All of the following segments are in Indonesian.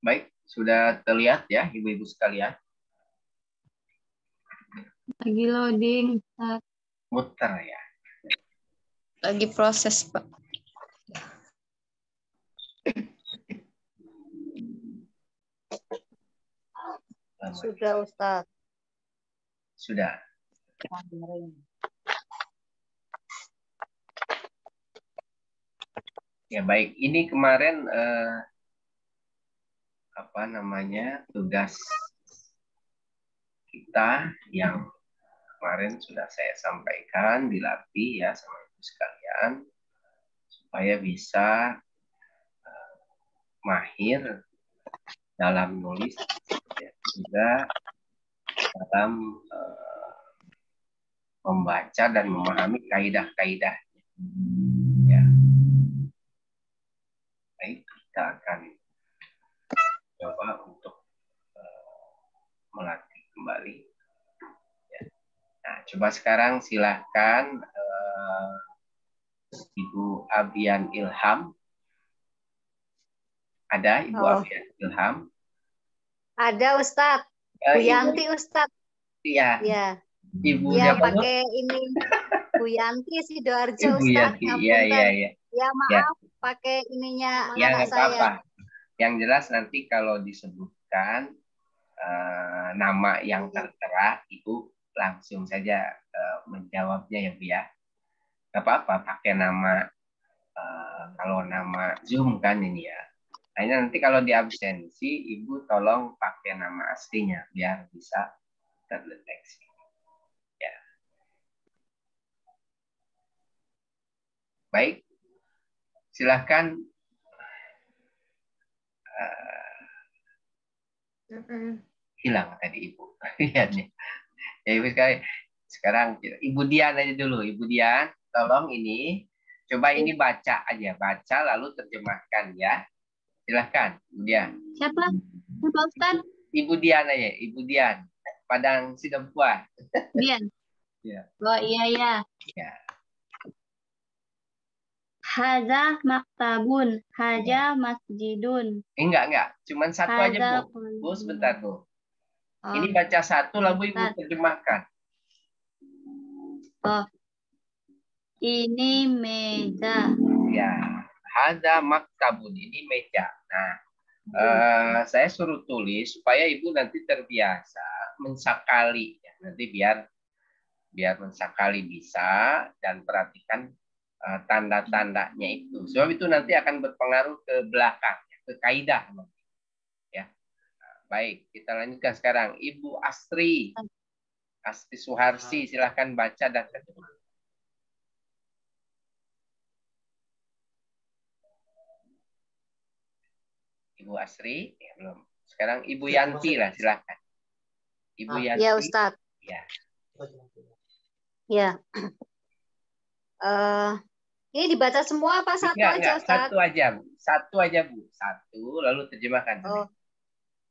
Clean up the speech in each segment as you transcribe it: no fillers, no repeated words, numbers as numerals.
Baik, sudah terlihat ya ibu-ibu sekalian. Lagi loading, Ustaz. Muter ya. Lagi proses, Pak. Sudah, Ustaz. Sudah. Ya baik, ini kemarin tugas kita yang kemarin sudah saya sampaikan, dilatih ya sama ibu sekalian supaya bisa mahir dalam nulis ya, juga dalam membaca dan memahami kaidah-kaidah. Ya. Baik, kita akan coba untuk melatih kembali. Ya. Nah, coba sekarang silahkan Ibu Abian Ilham. Ada Ibu Abian Ilham? Ada, Ustadz. Bu Yanti, Ustadz. Iya. Ya. Ibu ya, siapa, Bu? pakai ini. Bu Yanti Sidoarjo, Ibu Ustadz. Yanti, iya. Ya, maaf, pakai ininya ya, anak nggak apa-apa. saya. Yang jelas nanti kalau disebutkan nama yang tertera, Ibu langsung saja menjawabnya ya, Bu ya. Nggak apa-apa, pakai nama, kalau nama Zoom kan ini ya. Hanya nanti kalau di absensi, Ibu tolong pakai nama aslinya, biar bisa terdeteksi. Ya. Baik, silahkan. Hilang tadi Ibu. Ya, Ibu sekali. Sekarang Ibu Dian aja dulu. Ibu Dian, tolong ini. Coba ini baca aja. Baca lalu terjemahkan ya. Silahkan, Ibu Dian. Siapa? Siapa, Ustaz? Ibu Dian aja. Ibu Dian. Padang Sidempuan. Dian. Ya. Oh iya. Ya. Haza maktabun, haja masjidun. Enggak. Cuman satu aja, Bu. Bu, sebentar, Bu. Ini baca satu, lalu Ibu terjemahkan. Oh. Ini meja. Ya. Haza maktabun. Ini meja. Nah, saya suruh tulis supaya Ibu nanti terbiasa mensakali. Ya. Nanti biar mensakali bisa, dan perhatikan tanda-tandanya itu. Sebab itu nanti akan berpengaruh ke belakang, ke kaidah. Ya. Nah, baik, kita lanjutkan sekarang. Ibu Astri Suharsi, silahkan baca dan terjemah. Ibu Astri, ya, belum. Sekarang Ibu Yanti lah, silahkan. Ibu Yanti. Ya, Ustadz. Ya. Ya. Ini dibaca semua apa satu aja, Ustadz? Satu aja, Bu. Satu, lalu terjemahkan. Oh,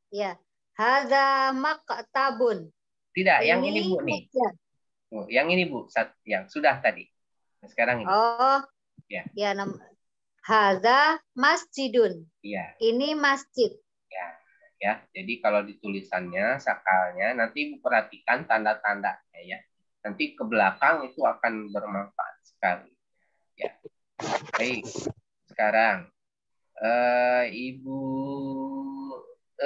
ya. Hadza maktabun. Tidak, yang ini Bu nih. Oh, yang ini Bu, yang sudah tadi. Nah, sekarang ini. Oh, ya. Hadza masjidun. Iya. Ini masjid. Ya. Jadi kalau ditulisannya, sakalnya, nanti Ibu perhatikan tanda-tandanya ya. Nanti ke belakang itu akan bermanfaat sekali. Ya. Baik. Sekarang Ibu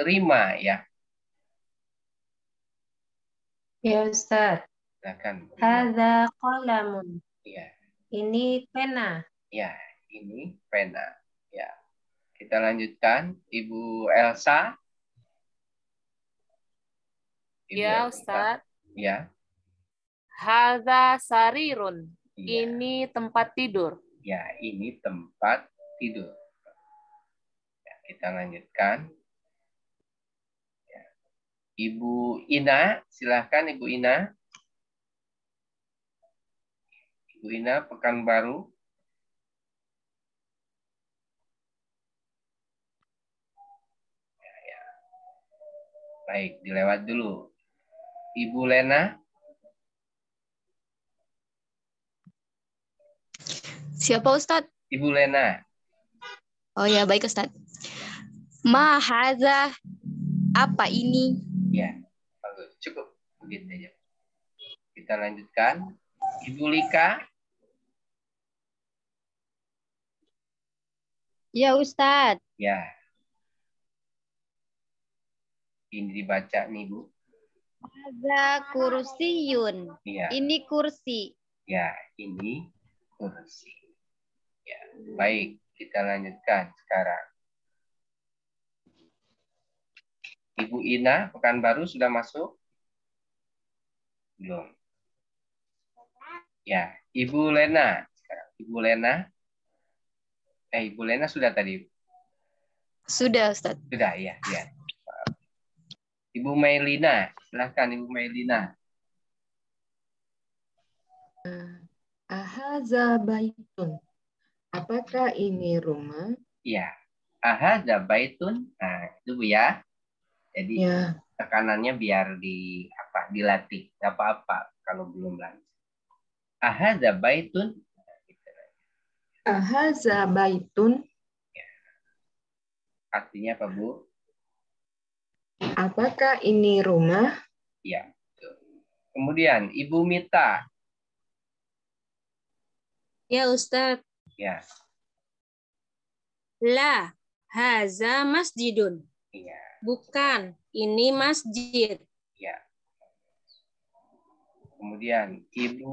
Rima ya. Ya, Ustaz. Silakan. Hadza qalamun. Iya. Ini pena. Ya, ini pena. Ya. Kita lanjutkan. Ibu Elsa. Ya, Ustaz. Ya. Hadza sarirun. Ya. Ini tempat tidur. Ya, ini tempat tidur. Ya, kita lanjutkan. Ya. Ibu Ina, silahkan Ibu Ina. Ibu Ina, Pekanbaru. Ya. Baik, dilewat dulu. Ibu Lena. Siapa, Ustadz? Ibu Lena. Oh ya, baik, Ustadz. Ma hadza, apa ini? Ya, bagus. Cukup begitu aja. Kita lanjutkan. Ibu Lika. Ya Ustadz. Ya. Ini dibaca nih, Bu. Hadza kursiyun. Ya. Ini kursi. Ya, ini kursi. Ya, baik. Kita lanjutkan sekarang. Ibu Ina, Pekanbaru sudah masuk? Belum. Ya, Ibu Lena. Sekarang, Ibu Lena. Ibu Lena sudah tadi? Sudah Ustadz. Sudah, ya. Ya. Ibu Mailina. Silahkan Ibu Mailina. Ahaza baitun. Apakah ini rumah? Ya. Ahadza baitun. Nah, itu Bu ya. Jadi Ya. tekanannya biar dilatih. Tidak apa-apa kalau belum lanjut. Ahadza baitun. Ahaza baitun. Artinya apa, Bu? Apakah ini rumah? Ya. Kemudian Ibu Mita. Ya Ustadz. Ya. La, haza masjidun. Iya. Bukan, ini masjid. Ya. Kemudian Ibu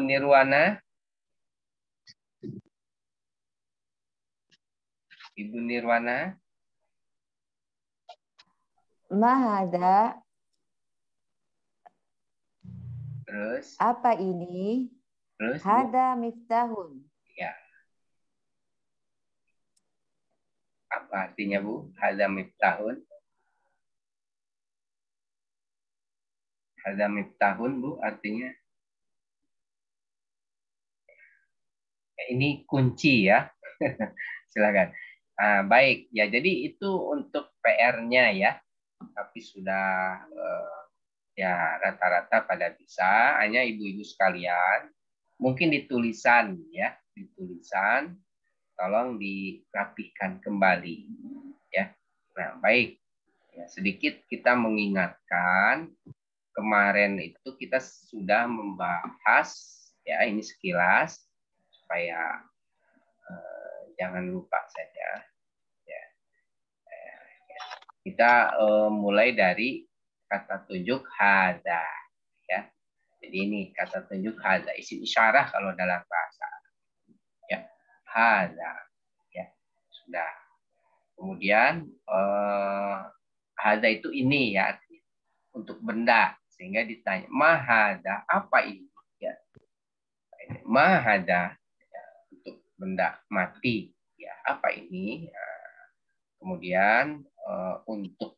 Nirwana. Ibu Nirwana. Mahada, Terus. apa ini? Terus. Bu? Hada miftahun. Ya. Apa artinya, Bu? Hadza miftahun. Hadza miftahun, Bu, artinya. Ini kunci ya. Silakan. Baik, ya jadi itu untuk PR-nya ya. Tapi sudah ya rata-rata pada bisa. Hanya ibu-ibu sekalian, mungkin di tulisan ya, di tulisan tolong dirapihkan kembali ya. Nah, baik. Ya, sedikit kita mengingatkan kemarin itu kita sudah membahas ya ini sekilas supaya jangan lupa saja ya. Kita mulai dari kata tunjuk hadza ya. Jadi ini kata tunjuk hadza, isim isyarah kalau dalam bahasa ya. Hadza ya. Sudah. Kemudian hadza itu ini ya, untuk benda, sehingga ditanya mahada, apa ini ya. Mahada ya, untuk benda mati ya, apa ini ya. Kemudian untuk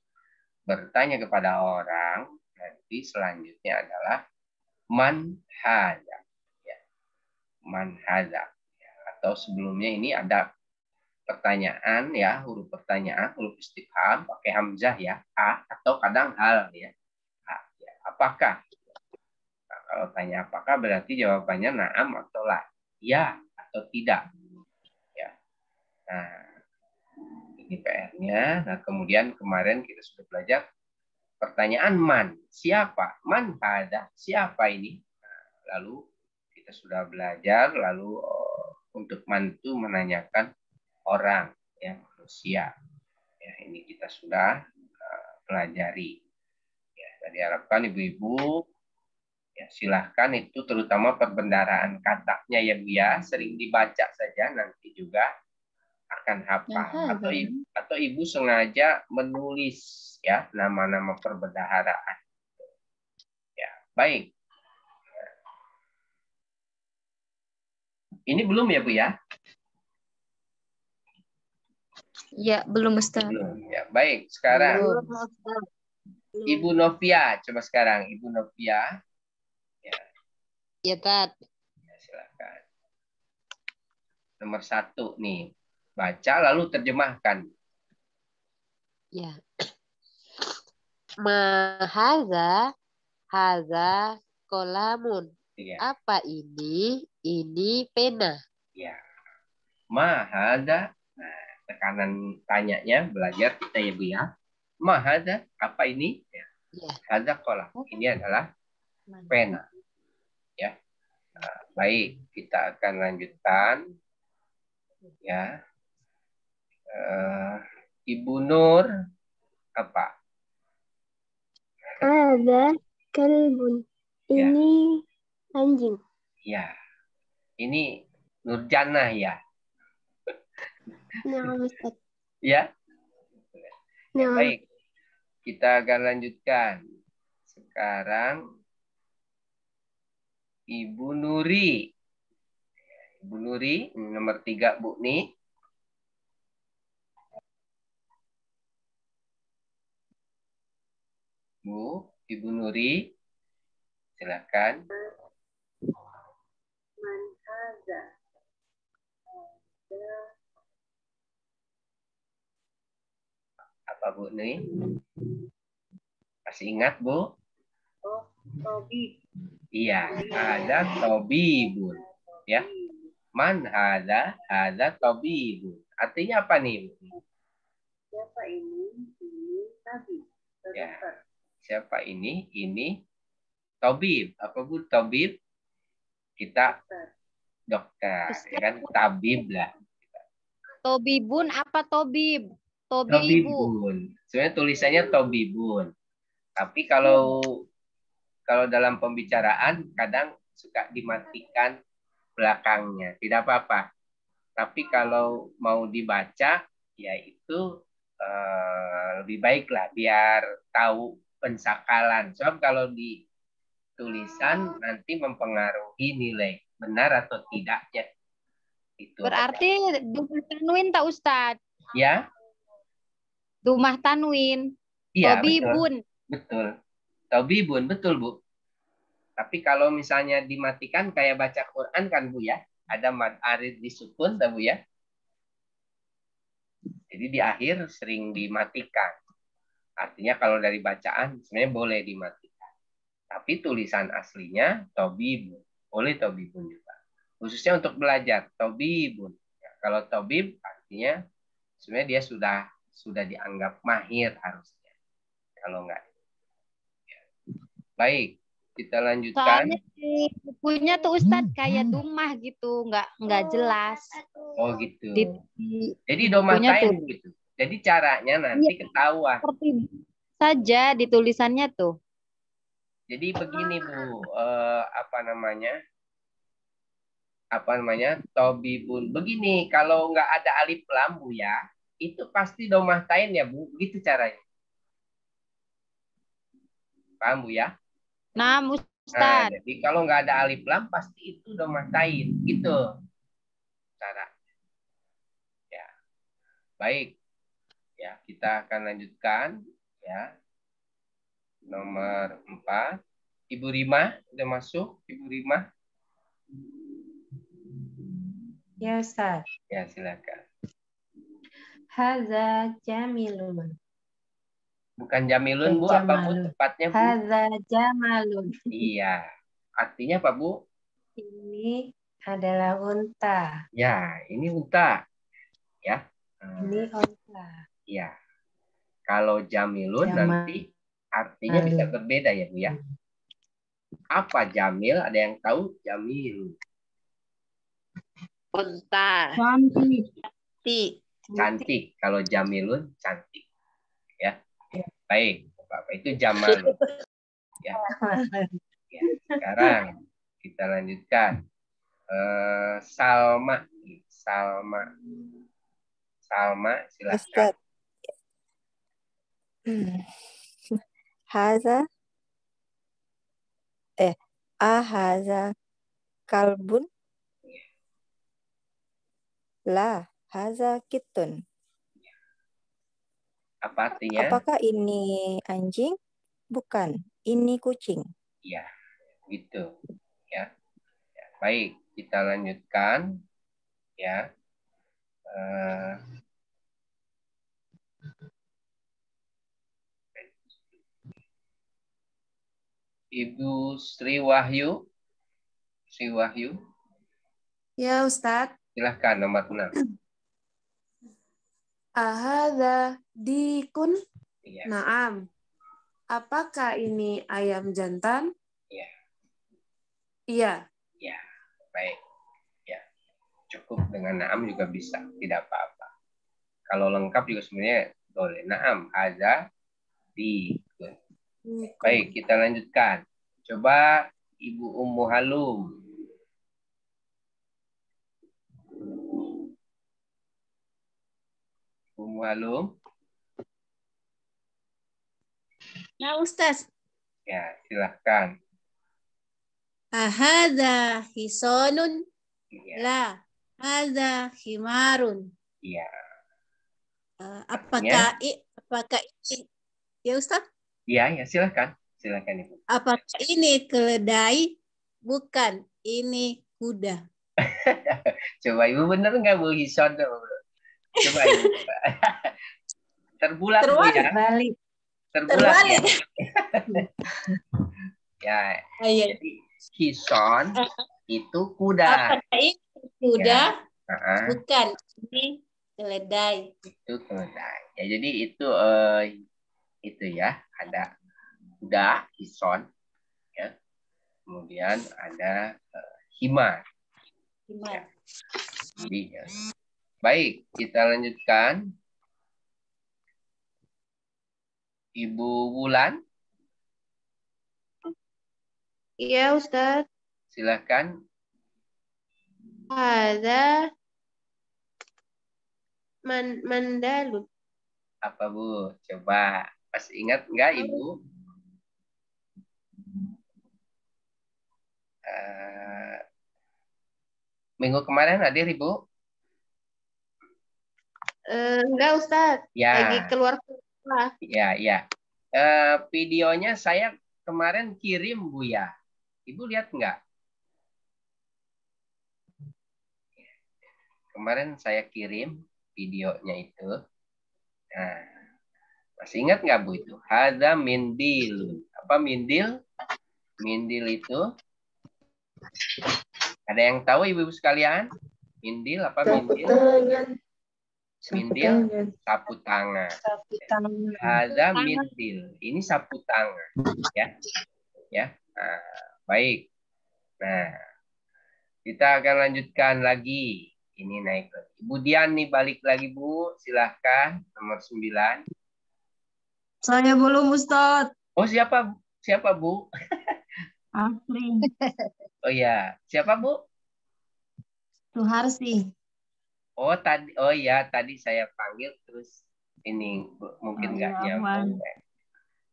bertanya kepada orang nanti selanjutnya adalah man hadza ya. Man hadza ya. Atau sebelumnya ini ada pertanyaan ya, huruf pertanyaan, huruf istifham pakai hamzah ya, a, atau kadang hal ya. Ya, apakah? Nah, kalau tanya apakah berarti jawabannya na'am atau la, ya atau tidak. Ya. Nah, ini PR-nya. Nah, kemudian kemarin kita sudah belajar pertanyaan man, siapa? Man hadza, siapa ini? Nah, lalu kita sudah belajar lalu untuk man itu menanyakan orang ya, manusia. Ya, ini kita sudah pelajari. Ya, diharapkan ibu-ibu ya silahkan itu terutama perbendaharaan katanya ya Bu ya, sering dibaca saja nanti juga akan hafal. Atau ibu sengaja menulis ya nama-nama perbendaharaan. Ya, baik. Ini belum ya Bu ya? Ya, belum Ustaz. Belum. Ya, baik. Sekarang Ibu Novia, coba sekarang Ibu Novia. Ya, Tat. Ya, silakan. Nomor 1 nih. Baca lalu terjemahkan. Ya. Mahaza, haza kolamun. Ya. Apa ini? Ini pena. Ya. Mahada. Nah, tekanan tanyanya belajar kita ya Bu ya. Ma hadza, apa ini? Ya. Ya. Hadza qalam. Ini adalah pena. Ya. Nah, baik, kita akan lanjutkan. Ya. Ibu Nur apa? Ada kalbun. Ya. Ini anjing. Ya. Ini Nurjannah ya. Nah, Ustaz. Ya. Nah. Baik. Kita akan lanjutkan. Sekarang Ibu Nuri. Ibu Nuri, nomor 3 Bu nih. Bu, Ibu Nuri, silakan. Apa Bu nih? Masih ingat Bu? Tobi. Iya, ada tobibun. Ya. Man hadza tobibun. Artinya apa nih? Siapa ini? Ini tabib. Ya. Siapa ini? Ini tobib. Apa Bu tobib? Kita dokter, ya kan? Tabib lah. Tobibun apa tobib? Tobibu. Tobibun. Sebenarnya tulisannya tobibun. Tapi kalau dalam pembicaraan kadang suka dimatikan belakangnya. Tidak apa-apa. Tapi kalau mau dibaca, ya itu lebih baik lah biar tahu pensakalan. Sebab kalau di tulisan nanti mempengaruhi nilai benar atau tidaknya. Itu. Berarti Dumah Tanwin tak Ustadz? Ya. Dumah Tanwin. Iya, Tobibun. Betul. Tobibun, betul Bu. Tapi kalau misalnya dimatikan kayak baca Quran kan Bu ya. Ada mad arid disukun tak Bu ya. Jadi di akhir sering dimatikan. Artinya kalau dari bacaan sebenarnya boleh dimatikan. Tapi tulisan aslinya tobibun. Boleh tobibun juga. Khususnya untuk belajar. Tobibun. Ya, kalau tobib artinya sebenarnya dia sudah dianggap mahir harusnya. Kalau enggak. Ya. Baik. Kita lanjutkan. Soalnya di bukunya tuh Ustadz kayak dumah gitu, nggak jelas. Oh gitu. Di Jadi domatain gitu. Jadi caranya nanti ketahuan. Seperti saja di tulisannya tuh. Jadi begini Bu, apa namanya tobibun. Begini, kalau nggak ada alif lam Bu ya, itu pasti domatain ya Bu. Begitu caranya. Paham Bu ya? Nah, Ustaz. Jadi kalau nggak ada alif lam pasti itu domatain gitu cara. Ya, baik. Ya, kita akan lanjutkan ya. Nomor 4. Ibu Rima udah masuk, Ibu Rima? Ya Ustaz. Ya silakan. Hadza jamilun. Bukan jamilun Bu, apa Bu tepatnya Bu? Hadza jamalun. Iya. Artinya apa Bu? Ini adalah unta. Ya, ini unta. Ya. Ini unta. Iya. Kalau jamilun nanti artinya bisa berbeda ya Bu ya. Apa jamil? Ada yang tahu jamil? Unta. Cantik. Cantik. Kalau jamilun cantik. Ya. Baik, Bapak itu jamal. Ya. Ya. Sekarang kita lanjutkan. Salma. Salma, silakan. Haza ahaza kalbun? La, haza kitun. Apa artinya? Apakah ini anjing? Bukan, ini kucing. Ya, gitu. Ya. Ya. Baik, kita lanjutkan. Ya. Ibu Sri Wahyu. Sri Wahyu. Ya, Ustadz. Silahkan nomor 6. Ahadza dikun? Iya. Naam. Apakah ini ayam jantan? Iya. Iya. Ya, baik. Ya, cukup dengan naam juga bisa, tidak apa-apa. Kalau lengkap juga sebenarnya boleh. Naam, hadza dikun. Baik, kita lanjutkan. Coba Ibu Ummu Halum. Ummu Halum. Nah, Ustaz. Ya, silahkan. Ahadza hisonun? Ya. La. Hadza himarun. Iya. Apakah ini, ya Ustaz? Iya, ya silahkan. Silahkan Ibu. Apakah ini keledai? Bukan, ini kuda. Coba Ibu bener nggak Bu Hison? Coba Ibu. Terbulat Bu ya. Balik. Terbulat ya. Ya. Iya. Jadi Hison itu kuda. Apakah ini kuda? Ya. Bukan, ini keledai. Itu keledai. Ya, jadi itu ya, ada kuda, hison, ya. Kemudian ada himar. Himar. Ya. Jadi, ya. Baik, kita lanjutkan. Ibu Wulan. Iya, Ustaz. Silakan. Hadza mandalun. Apa Bu? Coba. Masih ingat enggak Ibu? Minggu kemarin hadir Ibu? Enggak, Ustaz. Ya. Lagi keluar sekolah. Ya, ya. Videonya saya kemarin kirim Bu ya. Ibu lihat enggak? Kemarin saya kirim videonya itu. Nah, masih ingat nggak Bu itu? Hadza mindil. Apa mindil? Mindil itu ada yang tahu Ibu-ibu sekalian? Mindil apa mindil? Mindil sapu tangan. Hadza mindil. Ini sapu tangan, ya. Ya. Nah, baik. Nah, kita akan lanjutkan lagi. Ini naik lagi. Bu Dian nih balik lagi Bu. Silahkan. Nomor 9. Saya belum, Ustaz. Oh siapa? Siapa Bu? Afrin. Oh ya. Siapa Bu? Suharsi. Oh tadi. Oh ya. Tadi saya panggil terus ini mungkin nggak nyambung.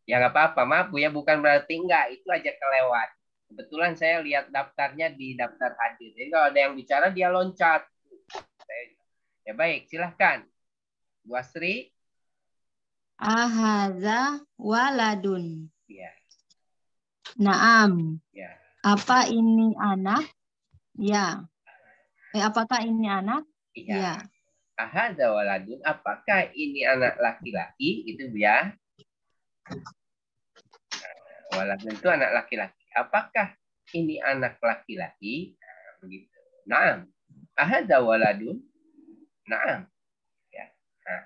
Ya nggak apa-apa. Maaf Bu ya. Bukan berarti enggak. Itu aja kelewat. Kebetulan saya lihat daftarnya di daftar hadir. Jadi kalau ada yang bicara dia loncat. Ya baik, silahkan. Bu Asri. Ahadza waladun. Ya. Naam. Ya. Apa ini anak? Ya. Apakah ini anak? Ya. Ahadza waladun. Apakah ini anak laki-laki? Itu ya. Waladun itu anak laki-laki. Apakah ini anak laki-laki? Nah, begitu. Naam. Ahadza waladun. Naam. Ya. Nah.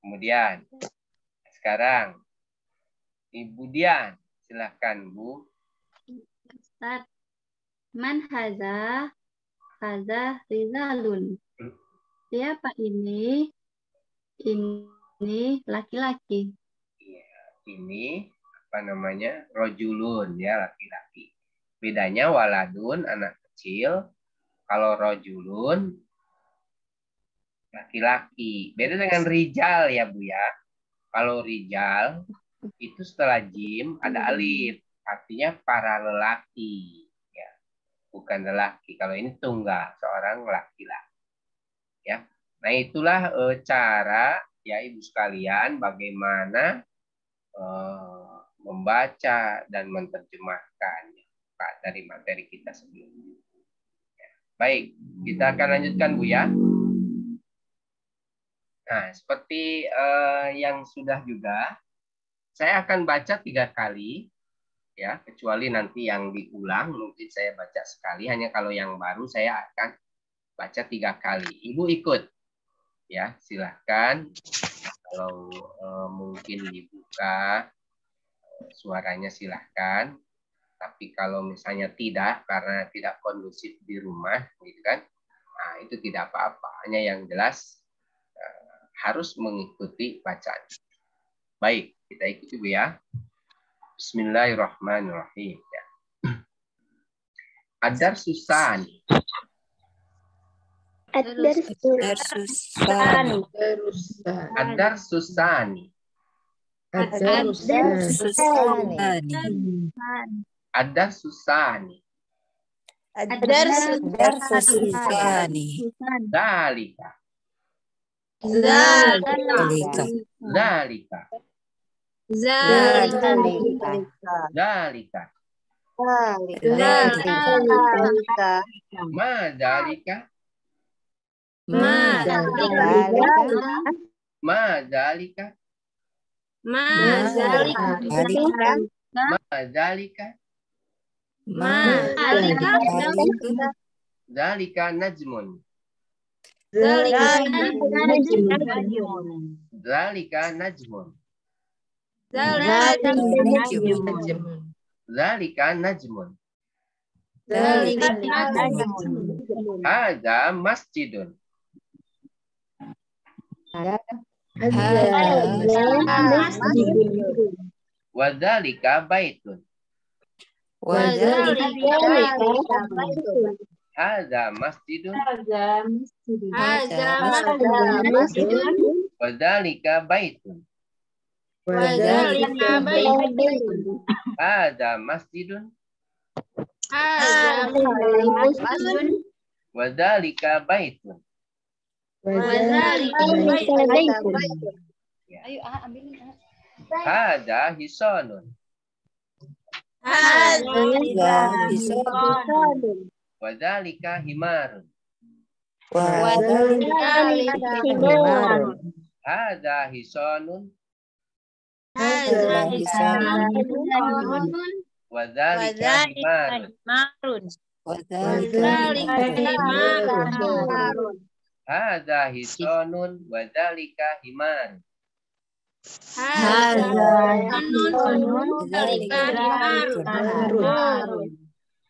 Kemudian sekarang Ibu Dian, silahkan Bu. Ustaz, man hadza? Hadza rizalun. Siapa ini? Ini laki-laki. Iya, ini apa namanya? Rojulun ya, laki-laki. Bedanya waladun anak kecil, kalau rojulun laki-laki. Beda dengan rijal ya Bu ya. Kalau rijal itu setelah jim ada alif. Artinya para lelaki. Ya. Bukan lelaki. Kalau ini tunggal. Seorang laki-laki. Ya. Nah itulah cara ya Ibu sekalian bagaimana membaca dan menerjemahkan dari materi kita sebelumnya. Ya. Baik. Kita akan lanjutkan Bu ya. Nah, seperti yang sudah juga, saya akan baca 3 kali, ya, kecuali nanti yang diulang, mungkin saya baca sekali, hanya kalau yang baru saya akan baca 3 kali. Ibu ikut, Ya, silahkan. Kalau mungkin dibuka suaranya silahkan. Tapi kalau misalnya tidak, karena tidak kondusif di rumah, gitu kan? Nah, itu tidak apa-apa. Hanya yang jelas harus mengikuti bacaan. Baik, kita ikuti Bu ya. Bismillahirrahmanirrahim. Ya. Ad-darsusani. Ad-darsusani. Ad-darsusani. Ad-darsusani. Dalika. Dalika. Ma dalika. Ma dalika. Dalika najmun. Dalika najmun. Dalika najmun. Hadza masjidun. Wadhalika baitun. Hadza masjidun. Wadhalika baitun. Hadza masjidun. Wadhalika baitun. Ayo, ambilin. Hadza hisanun. Wadhalika himarun. Hadza hisanun. Wadhalika himarun. Hadza hisanun. Wadhalika himarun.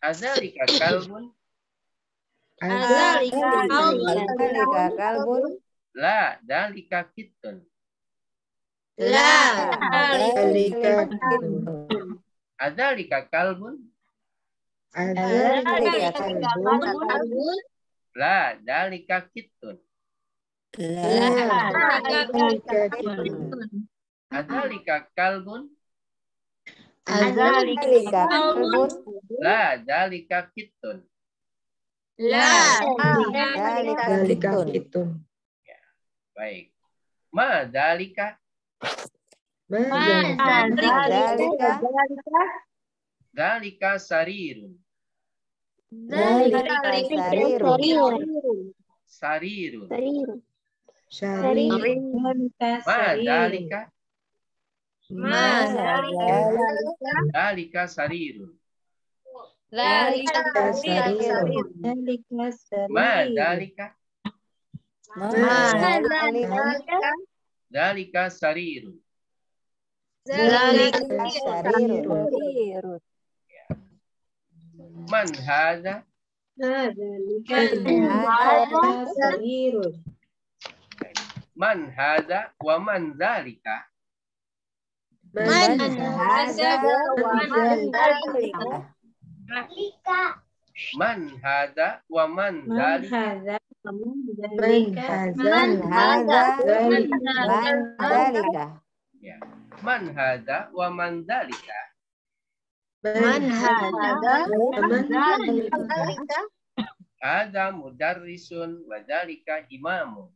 Adzalika kalbun. La dalika kittun. Adzalika kalbun. La dalika kittun. Adzalika kalbun. La dalika kittun. Ya, baik. Ma dalika. Dalika sarirun. Sarirun. Ma dalika. Dalika sarirun. Ma dalika. Dalika sarirun. Man hadza. Man hadza wa man dzalika. Man hadza wa man dzalika. Ya. Man hadza wa man dzalika. Hadza mudarrisun wa dzalika imamun.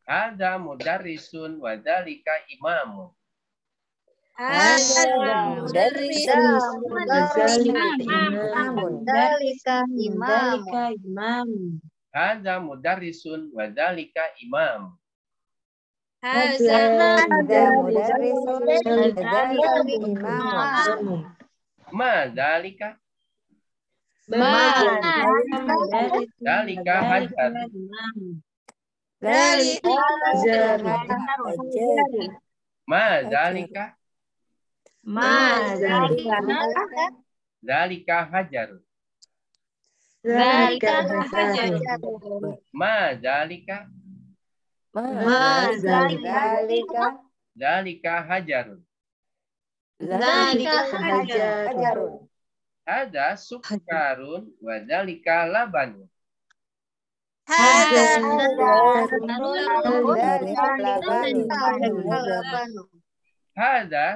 Hadza mudarrisun wa dzalika imamun. Hadza mudarrisun wa dzalika imam. Dzalika. Dzalika hajar. Dzalika. Dzalika hajar. Dzalika. Dzalika hajarun. Hada sukkarun wa dzalika labanun. Hada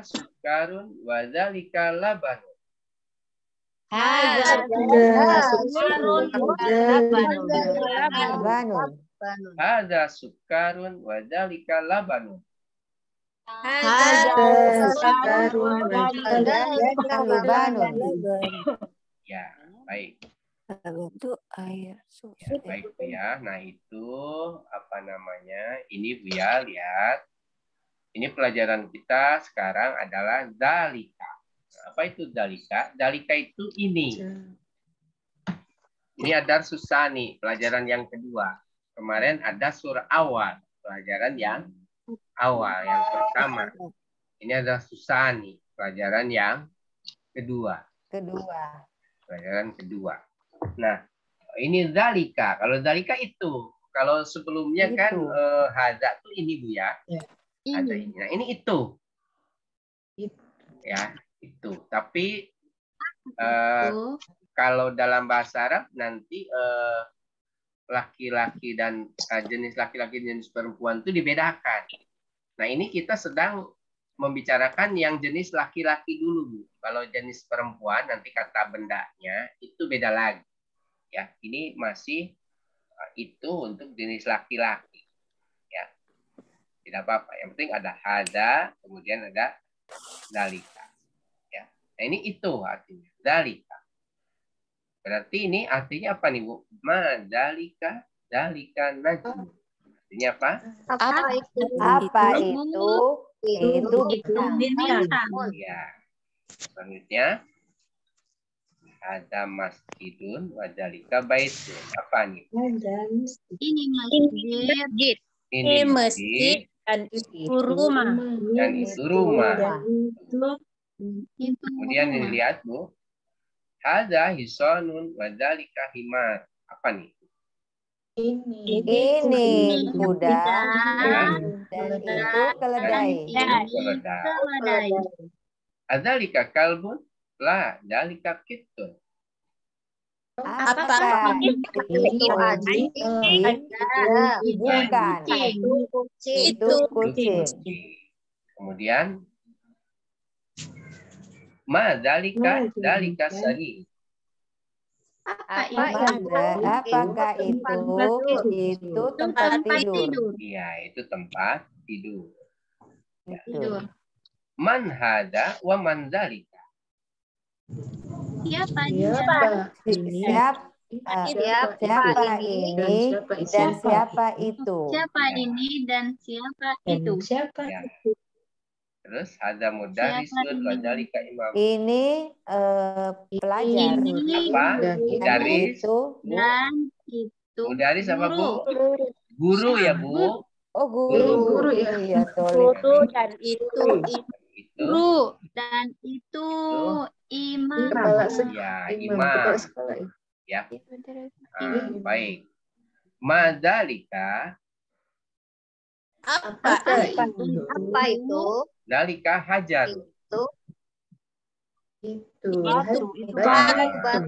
sukkarun wa dzalika labanun. Hada sukkarun wa dzalika labanun. Ya, baik. Itu air susu. Ya, baik Bu ya. Nah, itu apa namanya? Ini Bu ya, lihat. Ini pelajaran kita sekarang adalah dzalika. Apa itu dzalika? Dzalika itu ini. Ini ada Susani, pelajaran yang kedua. Kemarin ada surah awal, pelajaran yang awal, yang pertama. Ini ada Susani, pelajaran yang kedua. Pelajaran kedua. Nah, ini dzalika. Kalau dzalika itu, kalau sebelumnya kan hadza tuh ini Bu ya. Ada ini. Nah, ini itu. Ya, itu. Tapi kalau dalam bahasa Arab nanti laki-laki dan jenis laki-laki dan jenis perempuan itu dibedakan. Nah, ini kita sedang membicarakan yang jenis laki-laki dulu, Bu. Kalau jenis perempuan nanti kata bendanya itu beda lagi. Ya, ini masih itu untuk jenis laki-laki. Ya. Tidak apa-apa. Yang penting ada hada, kemudian ada dzalika. Ya. Nah, ini itu artinya dzalika. Berarti ini artinya apa nih, Bu? Dzalika, dzalika najm. Artinya apa? Itu bintang. Ya. Selanjutnya ada masjidun wa dzalika baitun. Apa nih? Ini masjid. Ini masjid dan itu rumah. Dan itu rumah. Kemudian dilihat, Bu. Hadza hisanun wa dzalika himar. Apa nih? Ini kuda dan itu keledai. Adzalika kalbun? La, dzalika kittun. Apakah itu anjing? Bukan. Itu kucing. Kemudian dzalika sari. Apakah itu tempat tidur? Iya, itu tempat tidur. Tidur. Man hada wa man dzalika. Siapa ini dan siapa itu? Siapa ini dan siapa itu? Ya. Terus hada mudarrisun wa dzalika imam. Ini pelajar. Apa? Mudarris dan itu. Mudarris apa, Bu? Guru ya, Bu? Oh, guru ya. Iya, Guru dan itu. Guru dan itu imam. Ya, imam. Ya. Baik. Dzalika. Apa itu? Dzalika hajar. Itu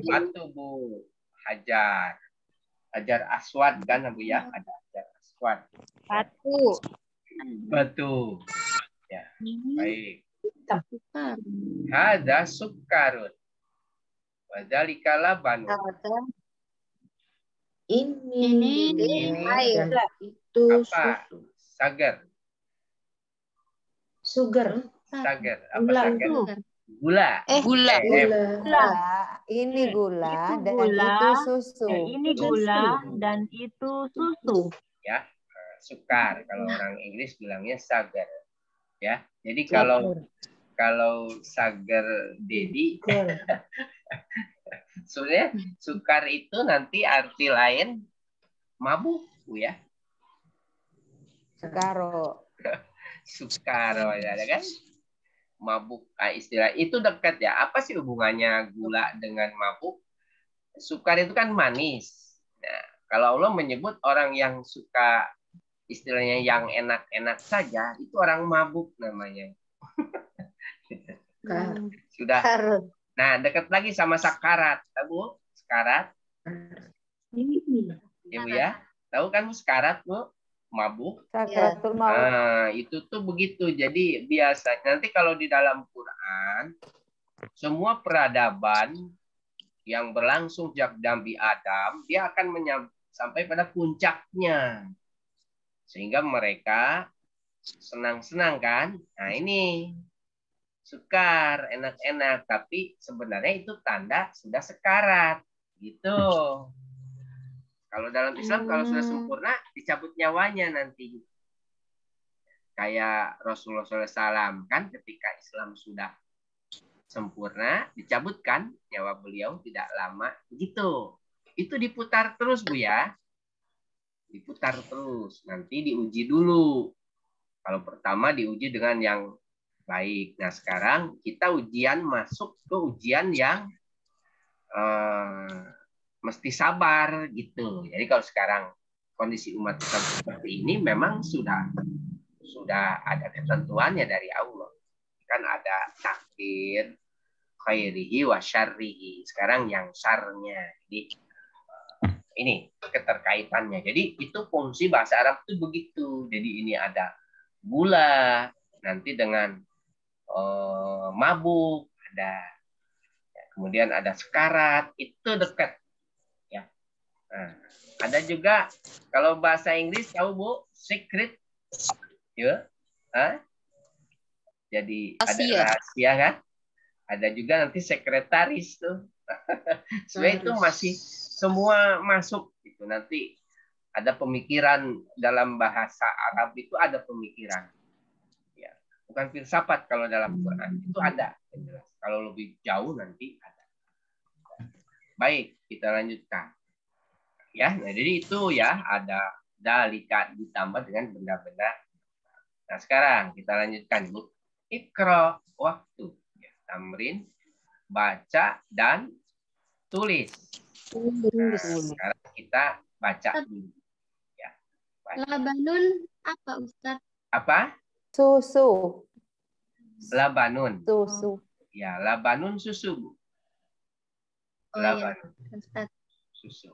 batu, Bu. Hajar. Hajar aswad kan, Bu ya? Ada hajar aswad. Batu. Ya, baik. Hadza sukkarun. Wa dzalika labanun. Ini air. Itu apa? Sagar. Sugar. Sagar. Apa sagar? Gula. Gula. Ini gula dan itu susu. Ini gula dan itu susu. Ya, sukar. Kalau orang Inggris bilangnya sagar. Ya, jadi kalau kalau Sager Dedi, sebenarnya sukar itu nanti arti lain mabuk, Bu ya. Sukaro. Sukaro ya kan? Mabuk, istilah itu dekat ya. Apa sih hubungannya gula dengan mabuk? Sukar itu kan manis. Nah, kalau Allah menyebut orang yang suka istilahnya yang enak-enak saja, itu orang mabuk namanya. Sudah. Nah, dekat lagi sama sakarat. Tahu sakarat? Ibu ya? Tahu kan Bu sakarat, Bu? Mabuk. Sakaratul maut. Nah, itu tuh begitu. Jadi biasa nanti kalau di dalam Quran semua peradaban yang berlangsung sejak Nabi Adam, dia akan sampai pada puncaknya. Sehingga mereka senang-senang kan? Nah, ini sukar, enak-enak, tapi sebenarnya itu tanda sudah sekarat. Gitu. Kalau dalam Islam kalau sudah sempurna dicabut nyawanya nanti. Kayak Rasulullah SAW kan ketika Islam sudah sempurna dicabutkan nyawa beliau tidak lama begitu. Itu diputar terus Bu ya. Diputar terus. Nanti diuji dulu. Kalau pertama diuji dengan yang baik. Nah sekarang kita ujian masuk ke ujian yang mesti sabar gitu. Jadi kalau sekarang kondisi umat Islam seperti ini memang sudah ada ketentuannya dari Allah. Kan ada takdir khairihi wa syarrihi. Sekarang yang syarnya. Jadi ini keterkaitannya. Jadi itu fungsi bahasa Arab itu begitu. Jadi ini ada gula, nanti dengan mabuk, ada kemudian ada sekarat, itu dekat. Nah, ada juga kalau bahasa Inggris tahu Bu, secret, ya, jadi ada rahasia kan, ada juga nanti sekretaris tuh, sebenarnya itu masih semua masuk gitu. Nanti ada pemikiran dalam bahasa Arab itu ada pemikiran, ya, bukan filsafat kalau dalam Quran itu ada, jelas. Kalau lebih jauh nanti ada. Baik, kita lanjutkan. Ya, nah jadi itu ya ada dalika ditambah dengan benda-benda. Nah sekarang kita lanjutkan Bu. Ikra waktu. Ya, tamrin, baca dan tulis. Nah, sekarang kita baca dulu. Ya, baca. Labanun apa Ustaz? Apa? Susu. Labanun. Susu. Ya, labanun susu Bu. Labanun. Iya, Ustaz. Susu.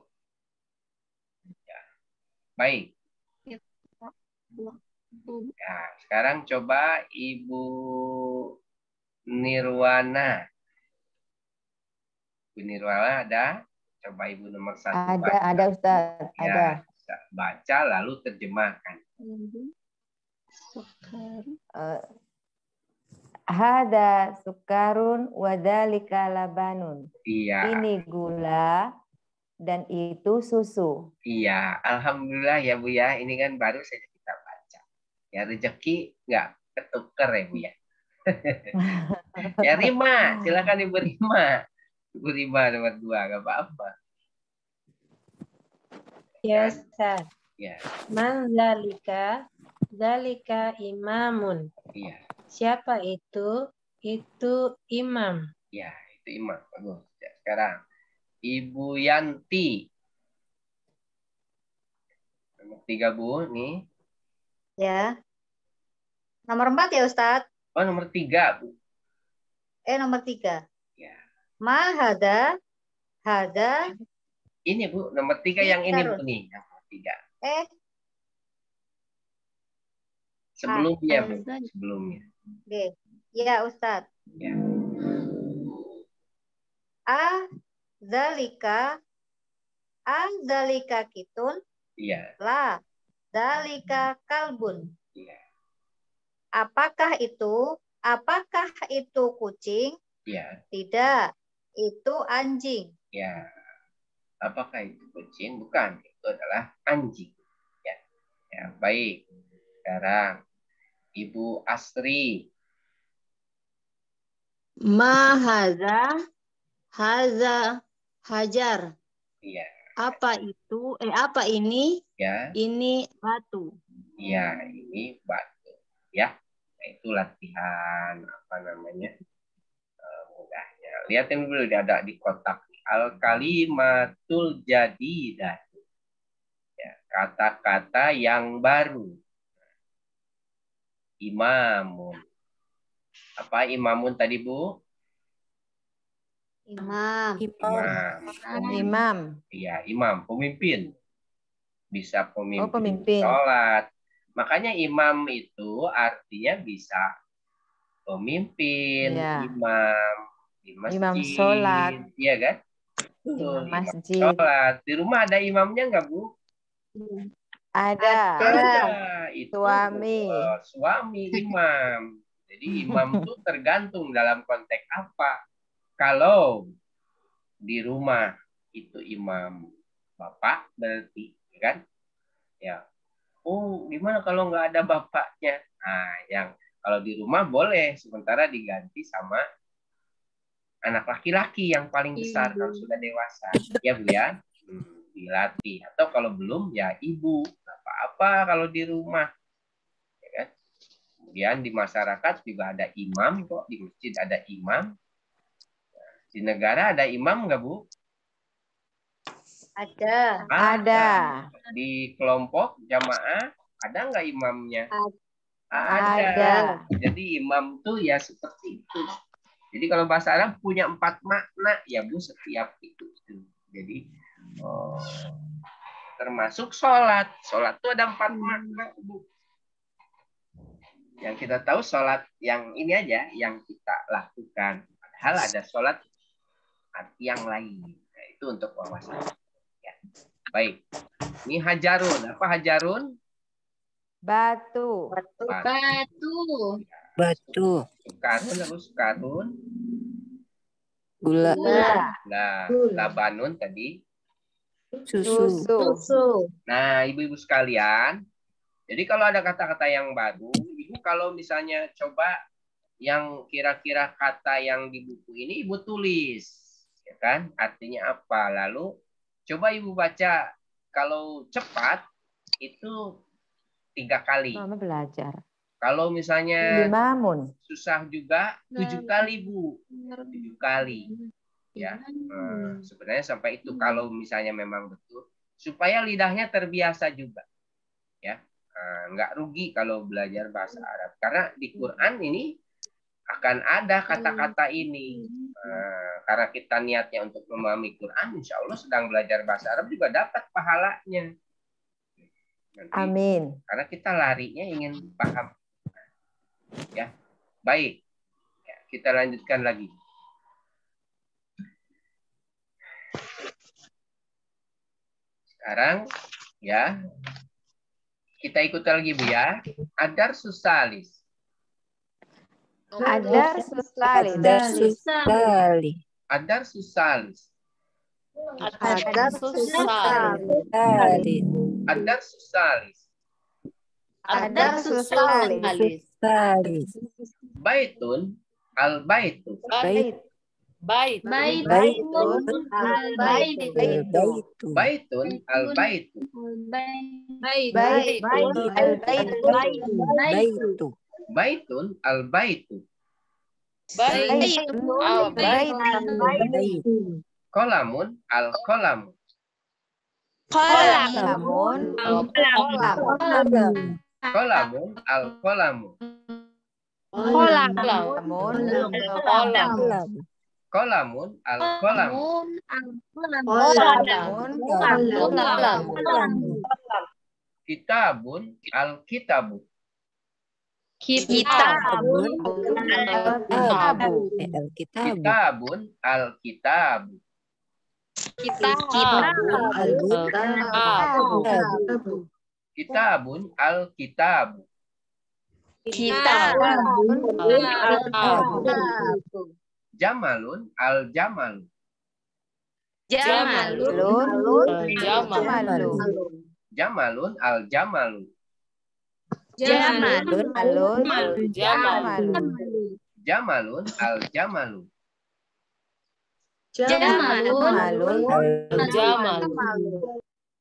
Baik. Ya, sekarang coba Ibu Nirwana. Ibu Nirwana ada? Coba Ibu nomor 1. Ada Ustaz. Ya, Ada. Baca lalu terjemahkan. Hada sukarun wadalika labanun. Iya. Ini gula dan itu susu. Iya, alhamdulillah ya Bu ya. Ini kan baru saja kita baca. Ya rezeki nggak ketukar ya Bu ya. Ya Rima, silakan Ibu Rima. Ibu Rima nomor 2, nggak apa-apa. Ya Ustaz. Ya. Man zalika? Zalika imamun. Iya. Siapa itu? Itu imam. Ya, itu imam. Bagus. Ya, sekarang Ibu Yanti. Nomor 3 Bu, nih. Ya. Nomor 4 ya Ustadz? Oh, nomor 3 Bu. Nomor 3. Ya. Ma hada. Ini Bu, nomor 3 yang ini Bu nih, nomor 3. Sebelumnya Bu, sebelumnya. Oke. Ya Ustadz. Ya. Zalika kitun. Iya. La. Zalika kalbun. Iya. Apakah itu kucing? Iya. Tidak. Itu anjing. Ya. Apakah itu kucing? Bukan. Itu adalah anjing. Ya. Ya, baik. Sekarang Ibu Asri. Ma haza hajar. Iya. Apa itu? Apa ini? Ya. Ini batu. Iya, ini batu. Ya. Nah, itu latihan apa namanya? Mudahnya. Lihatin dulu ada di kotak. Al kalimatul jadidah. Ya, kata-kata yang baru. Imamun. Apa imamun tadi, Bu? Imam. Imam. Iya, imam, pemimpin. Bisa pemimpin, pemimpin. sholat. Makanya imam itu artinya bisa pemimpin, Ya. imam di masjid. Imam sholat. Iya kan? Imam Imam masjid. sholat. Di rumah ada imamnya nggak, Bu? Ada. Itu Suami. Suami imam. Jadi imam itu tergantung dalam konteks apa. Kalau di rumah itu imam bapak berarti, kan? Ya. Oh, gimana kalau nggak ada bapaknya? Nah, yang kalau di rumah boleh, sementara diganti sama anak laki-laki yang paling besar kalau sudah dewasa. Ya, Bu ya. Dilatih. Atau kalau belum, ya ibu. Apa-apa kalau di rumah. Ya kan? Kemudian di masyarakat juga ada imam kok. Di masjid ada imam. Di negara ada imam nggak, Bu? Ada. Ada. Di kelompok jamaah ada nggak imamnya? Ada. Jadi imam tuh ya seperti itu. Jadi kalau bahasa Arab punya 4 makna ya, Bu, setiap itu. Jadi termasuk sholat. Sholat itu ada 4 makna, Bu. Yang kita tahu sholat yang ini aja yang kita lakukan. Padahal ada sholat arti yang lain. Nah, itu untuk wawasan. Ya. Baik. Ini hajarun. Apa hajarun? Batu. Sukarun apa sukarun? Gula. Nah, labanun tadi. Susu. Nah, ibu-ibu sekalian, jadi kalau ada kata-kata yang baru, ibu kalau misalnya coba yang kira-kira kata yang di buku ini ibu tulis, ya kan? Artinya apa? Lalu coba ibu baca. Kalau cepat itu 3 kali. Mama belajar. Kalau misalnya Imamun. susah juga 7 kali, Bu. 7 kali. Ya, sebenarnya sampai itu kalau misalnya memang betul supaya lidahnya terbiasa juga, ya, nggak rugi kalau belajar bahasa Arab karena di Quran ini akan ada kata-kata ini. Karena kita niatnya untuk memahami Quran, insya Allah sedang belajar bahasa Arab juga dapat pahalanya. Nanti, amin. Karena kita larinya ingin paham, ya, baik, ya, kita lanjutkan lagi. Sekarang ya kita ikut lagi, Bu, ya. Adar susalis. Adar susalis. Adar susalis. Adar susalis. Adar susalis. Adar susalis. Baitun al baitu. Bait. Baitun al-baitu. Baitun al baitu. Baitun al baitu. Kolamun al kolamu. Kolamun al kolamu. Kolamun al kolamu. Kitabun al kitabu. Kitabun al kitabu. Kitabun al kitabu. Jamalun al jamalu. Jamalun al jamalu. Jamalun al-jamalu. Jamalun.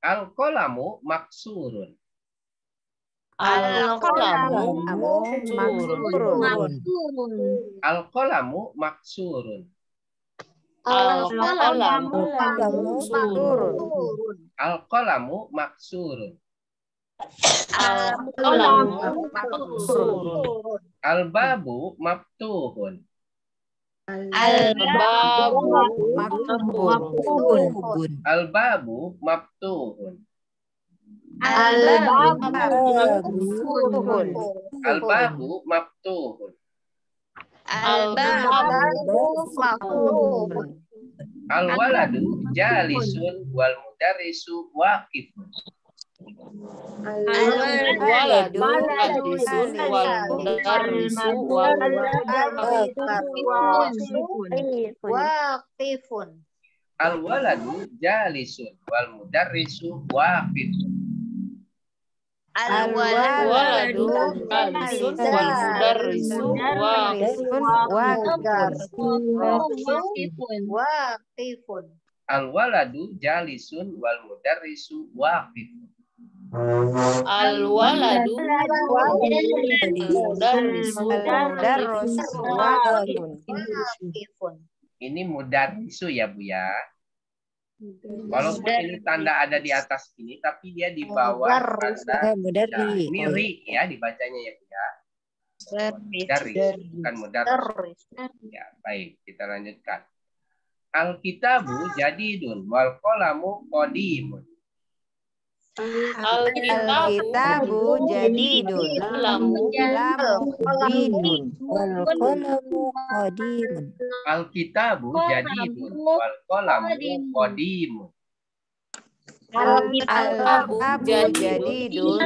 Al-qalamu maksurun. Al-qalamu Maksurun. Al-qalamu maksurun. Al-qalamu Maksurun. Al-qalamu maksurun. Al-qalamu maksurun. Al-babu maftuhun. Al-babu Maktubun. Al-babu maftuhun. Maktubun. Al-babu maftuhun. Al-waladu jalisun wal mudarrisu waqifun. Al-waladu jalisun wal mudarrisu waqifun. Al-waladu jalisun wal mudarrisu waqifun. Al-waladu jalisun wal mudarrisu Waqifun. Al-waladu jalisun wal mudarrisu waqifun. Al-waladu mudarrisu Waqifun. Ini mudarrisu ya Bu ya. Walaupun ini tanda ada di atas ini, tapi dia di bawah tanda Mudarri. ini ri ya dibacanya ya Bu ya. Mudarris, bukan mudarris. Ya, baik, kita lanjutkan. Al-kitabu jadidun wal qalamu qadimun. Al-kitabu jadidun. Lamu Qadidun. Wal qalamu qadimun. Al-kitabu jadidun wal qalamu qadimun. Al-kitabu jadidun.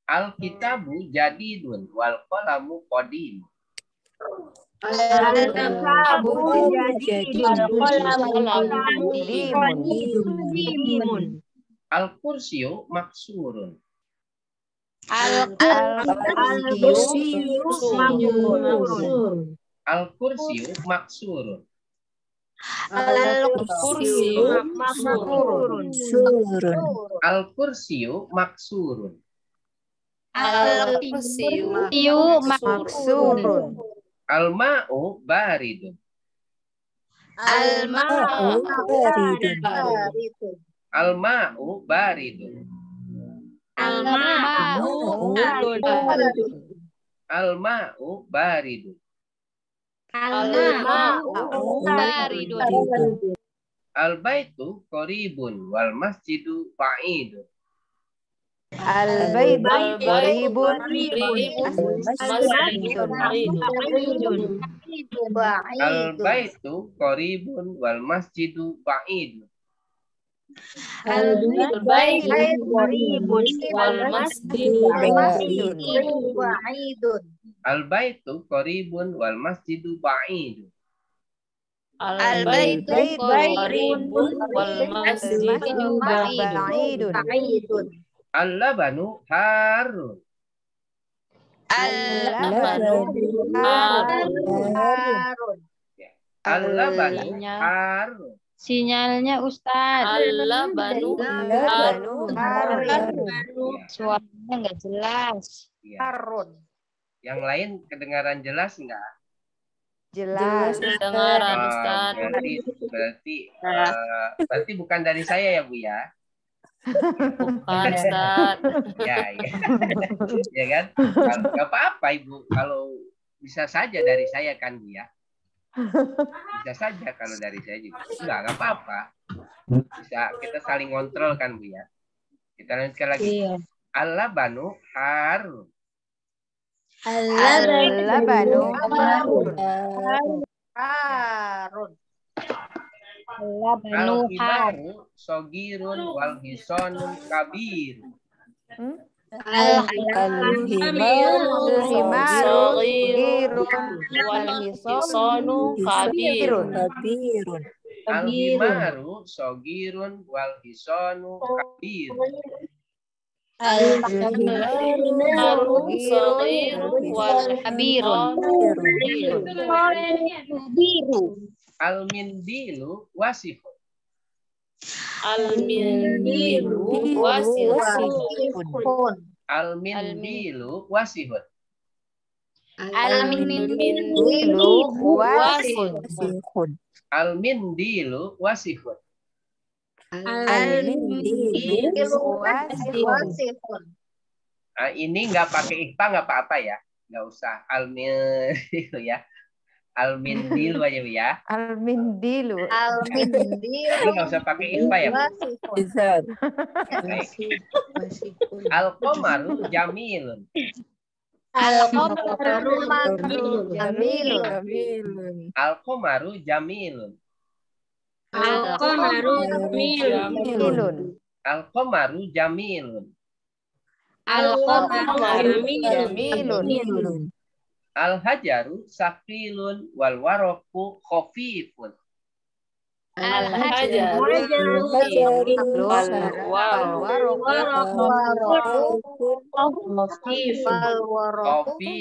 Al-kitabu jadidun wal qalamu qadimun. Al-kitabu jadidun. Al-kursiyu maksurun. Al-kursiyu maksurun. Al-kursiyu maksurun. Al-kursiyu maksurun. Al-kursiyu Maksurun. Al-ma'u baridun. Al-ma'u Baridun. Al-ma'u baridun. Al-ma'u Al-ma'u baridun. Al-baitu qaribun wal masjidu ba'idun. Al-baitu qaribun. Al-baitu qaribun wal masjidu ba'idun. Al-baitu qaribun wal masjidu Ba'idun. Al-baitu qaribun wal masjidu ba'idun. Al-baitu qaribun wal masjidu Ba'idun. Al-labanu harun. Harun. Al-labanu harun. Sinyalnya Ustaz. Al-labanu harun. Suaranya nggak jelas. Ya. Harun. Yang lain kedengaran jelas enggak? Jelas. Kedengaran Ustaz. Berarti bukan dari saya ya Bu ya? Bukan Ustaz. Ya, ya. Ya kan? Enggak apa-apa Ibu kalau bisa saja dari saya kan Bu ya. Bisa saja kalau dari saya juga. Enggak apa-apa. Bisa kita saling kontrol kan Bu ya. Kita lanjutkan lagi. Al-labanu harun. Al-labanu Harun. Al-himaru sogirun wal hisonun kabir. Al-himaru sogirun wal hisonu kabirun. Al-himaru sogirun wal hisonu kabir. Al-himaru saghirun wal Kabirun. Al-mindilu wasifun. Al-mindilu wasifun. Al-mindilu wasifun. Al-mindilu wasifun. Al-mindilu wasifun. Nah, ini nggak pakai ikhfa nggak apa-apa ya, nggak usah al-mindilu ya, al-mindilu aja ya. Al-mindilu. Ini nggak usah pakai ikhfa ya. Al-qamaru jamilun. Al-qamaru Al-qamaru jamilun. Al-qamaru jamilun. Al-qamaru jamilun. Al-qamaru jamilun. Al-hajaru saqilun wal waraqu khafifun. Al-hajaru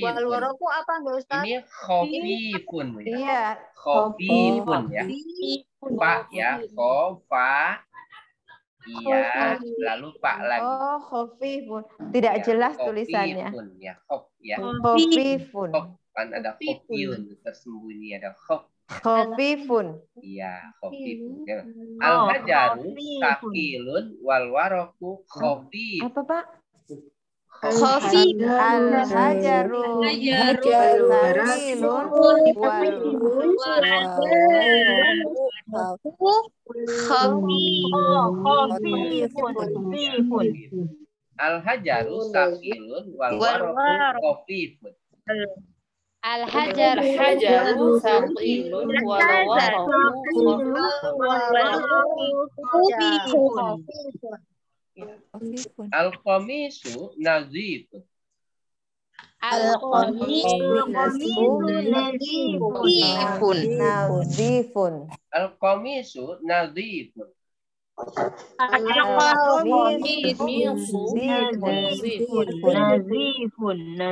Wal-waraku apa enggak Ustaz? Ini khafifun. Iya. Khafifun ya. Pak ya, khofa. Iya, lalu pak lagi. Oh, khafifun. Tidak Ya, jelas tulisannya. khafifun ya, khof ya. Khafifun. Khof kan ada khafifun tersembunyi ada khof. Khafifun. Iya, khafifun. Ya. Al-hajaru saqilun wal waraqu khafif. Apa, Pak? Khafif. Al-hajaru saqilun Al-hajaru saqilun wal waraqu khafifun. Al-hajaru saqilun wal Al-qamisu nazifun. Nazifun. Al-qamisu nazifun.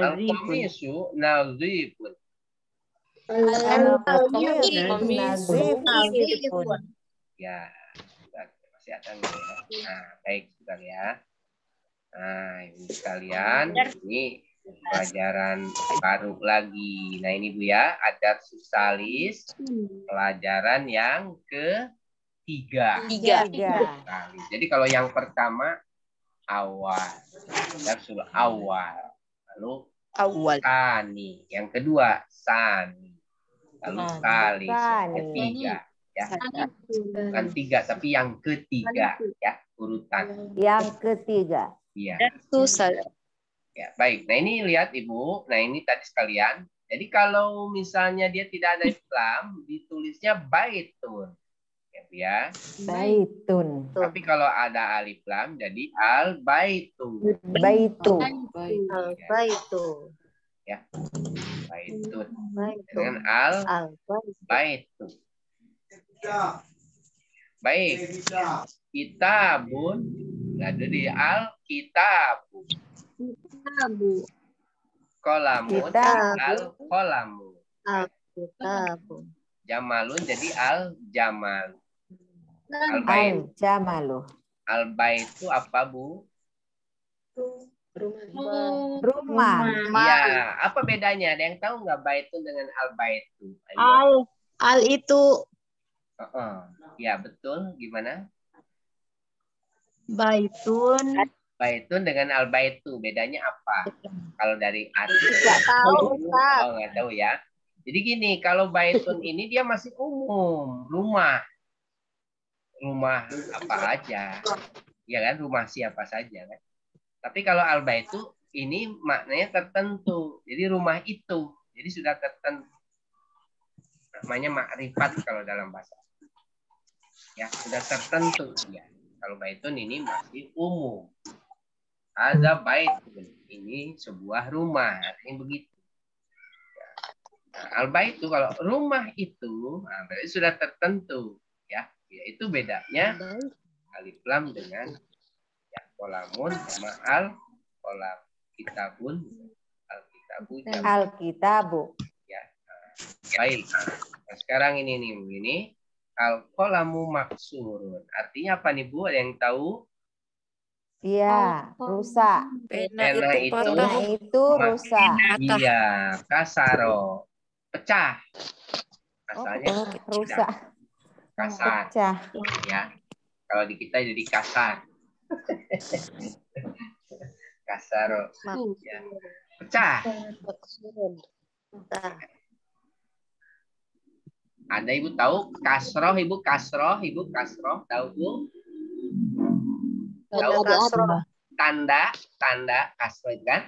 Al-qamisu nazifun. Ya, masih ada nih. Nah, baik sekali ya. Nah, ini sekalian, ini pelajaran baru lagi. Nah, ini Bu ya, adat susalis, pelajaran yang ketiga. Jadi kalau yang pertama awal, darsul awal, lalu sani, yang kedua sani, lalu salis, yang ketiga. Ya, bukan tiga, tapi yang ketiga ya, urutan. Yang ketiga. Iya. Ya, baik. Nah, ini lihat Ibu. Nah, ini tadi sekalian. Jadi kalau misalnya dia tidak ada Islam, ditulisnya baitun. Ya. Baitun. Tapi kalau ada alif lam jadi al baitu. Baitu. Baitu. Ya. Baitun. Dengan al baitu. Baik. Kitabun. Ada di al kitabu. Kolamun al kolamu. Jamalun jadi al jamal. Al bait. Jamalu. Al bait itu apa Bu? Rumah. Iya. Apa bedanya? Ada yang tahu nggak baitun dengan al baitu? Al itu. Ya betul. Gimana? Baitun. Baitun dengan al baitu bedanya apa? Kalau dari arti. Nggak tahu, Ustaz. Oh, nggak tahu ya. Jadi gini, kalau baitun ini dia masih umum, rumah. Rumah apa aja. Ya kan, rumah siapa saja kan. Tapi kalau al baitu ini maknanya tertentu. Jadi rumah itu. Jadi sudah tertentu. Namanya makrifat kalau dalam bahasa. Ya, sudah tertentu ya. Kalau baitun ini masih umum. Ada baitun, ini sebuah rumah, artinya begitu. Nah, al-bait itu kalau rumah itu, nah, berarti sudah tertentu, ya. Yaitu bedanya alif lam dengan Ya, kolamun sama al-kolam. Kitabun, al-kitabu, jamak. Al-kitabu. Ya. Baik. Nah, sekarang ini al-kolamu maksurun. Artinya apa nih Bu? Ada yang tahu? Iya, rusak. Pena Pena itu itu Pena itu rusak. iya, kasaro, pecah. Oh, Asalnya rusak. kasar. Pecah. Ya. Kalau di kita jadi kasar. Kasaro. Ya. Pecah. Ada Ibu tahu kasroh, Ibu kasroh, tahu Bu? Tahu kasroh? Tanda kasroh kan?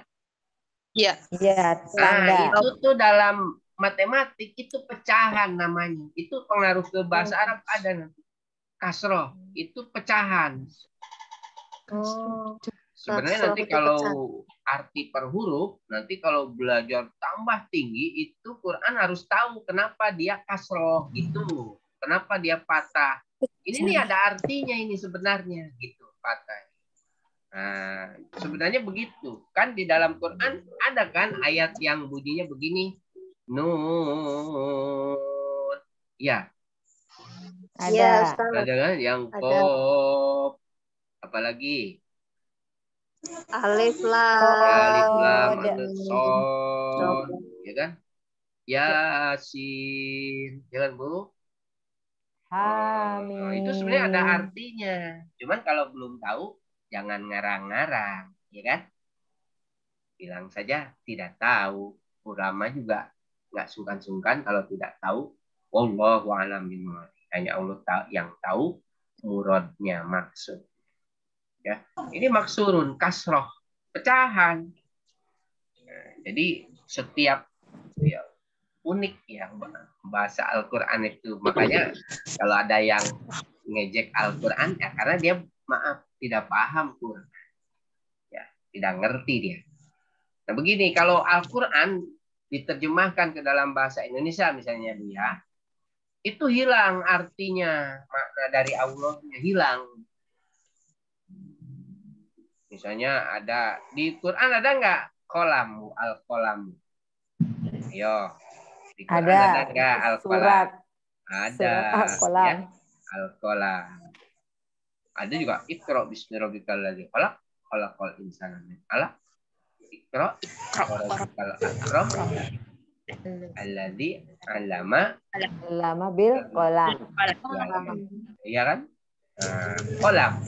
Iya. Iya, tanda. Nah, itu tuh dalam matematik itu pecahan namanya. Itu pengaruh ke bahasa Arab ada nanti. Kasroh itu pecahan. Oh. Sebenarnya nanti kalau arti per huruf, nanti kalau belajar tambah tinggi, itu Quran harus tahu kenapa dia kasroh gitu. Kenapa dia patah. Ini nih ada artinya ini sebenarnya gitu, patah. Nah, sebenarnya begitu. Kan di dalam Quran ada kan ayat yang bunyinya begini. Nun. Ya. Ada. Ada kan yang qaf. Apalagi? Alif lam. Alif lam, ada shad, ya kan? Yasin, ya kan Bu? Hamim. Nah, itu sebenarnya ada artinya. Cuman kalau belum tahu, jangan ngarang-ngarang, ya kan? Bilang saja tidak tahu. Ulama juga nggak sungkan-sungkan kalau tidak tahu. Wallahu a'lam bishawab. Hanya Allah yang tahu muradnya, maksud. Ya, ini maksurun, kasroh, pecahan. Nah, jadi setiap ya, unik ya bahasa Al-Quran itu. Makanya kalau ada yang ngejek Al-Quran ya karena dia maaf tidak paham Quran. Ya, tidak ngerti dia. Nah begini, kalau Al-Quran diterjemahkan ke dalam bahasa Indonesia misalnya Bu ya, itu hilang artinya, makna dari Allahnya hilang. Misalnya ada di Quran ada nggak kolam, al-kolam? Ayo, di Quran ada nggak al-kolam? Ada. Al-kolam. Ya, al-kolam. Ada juga Iqra bismi rabbikal ladzi khalaq, khalaqal insana min 'alaq. Iqra rabbikal akram alladzi 'allama bil qalam. Iya kan? Kolam.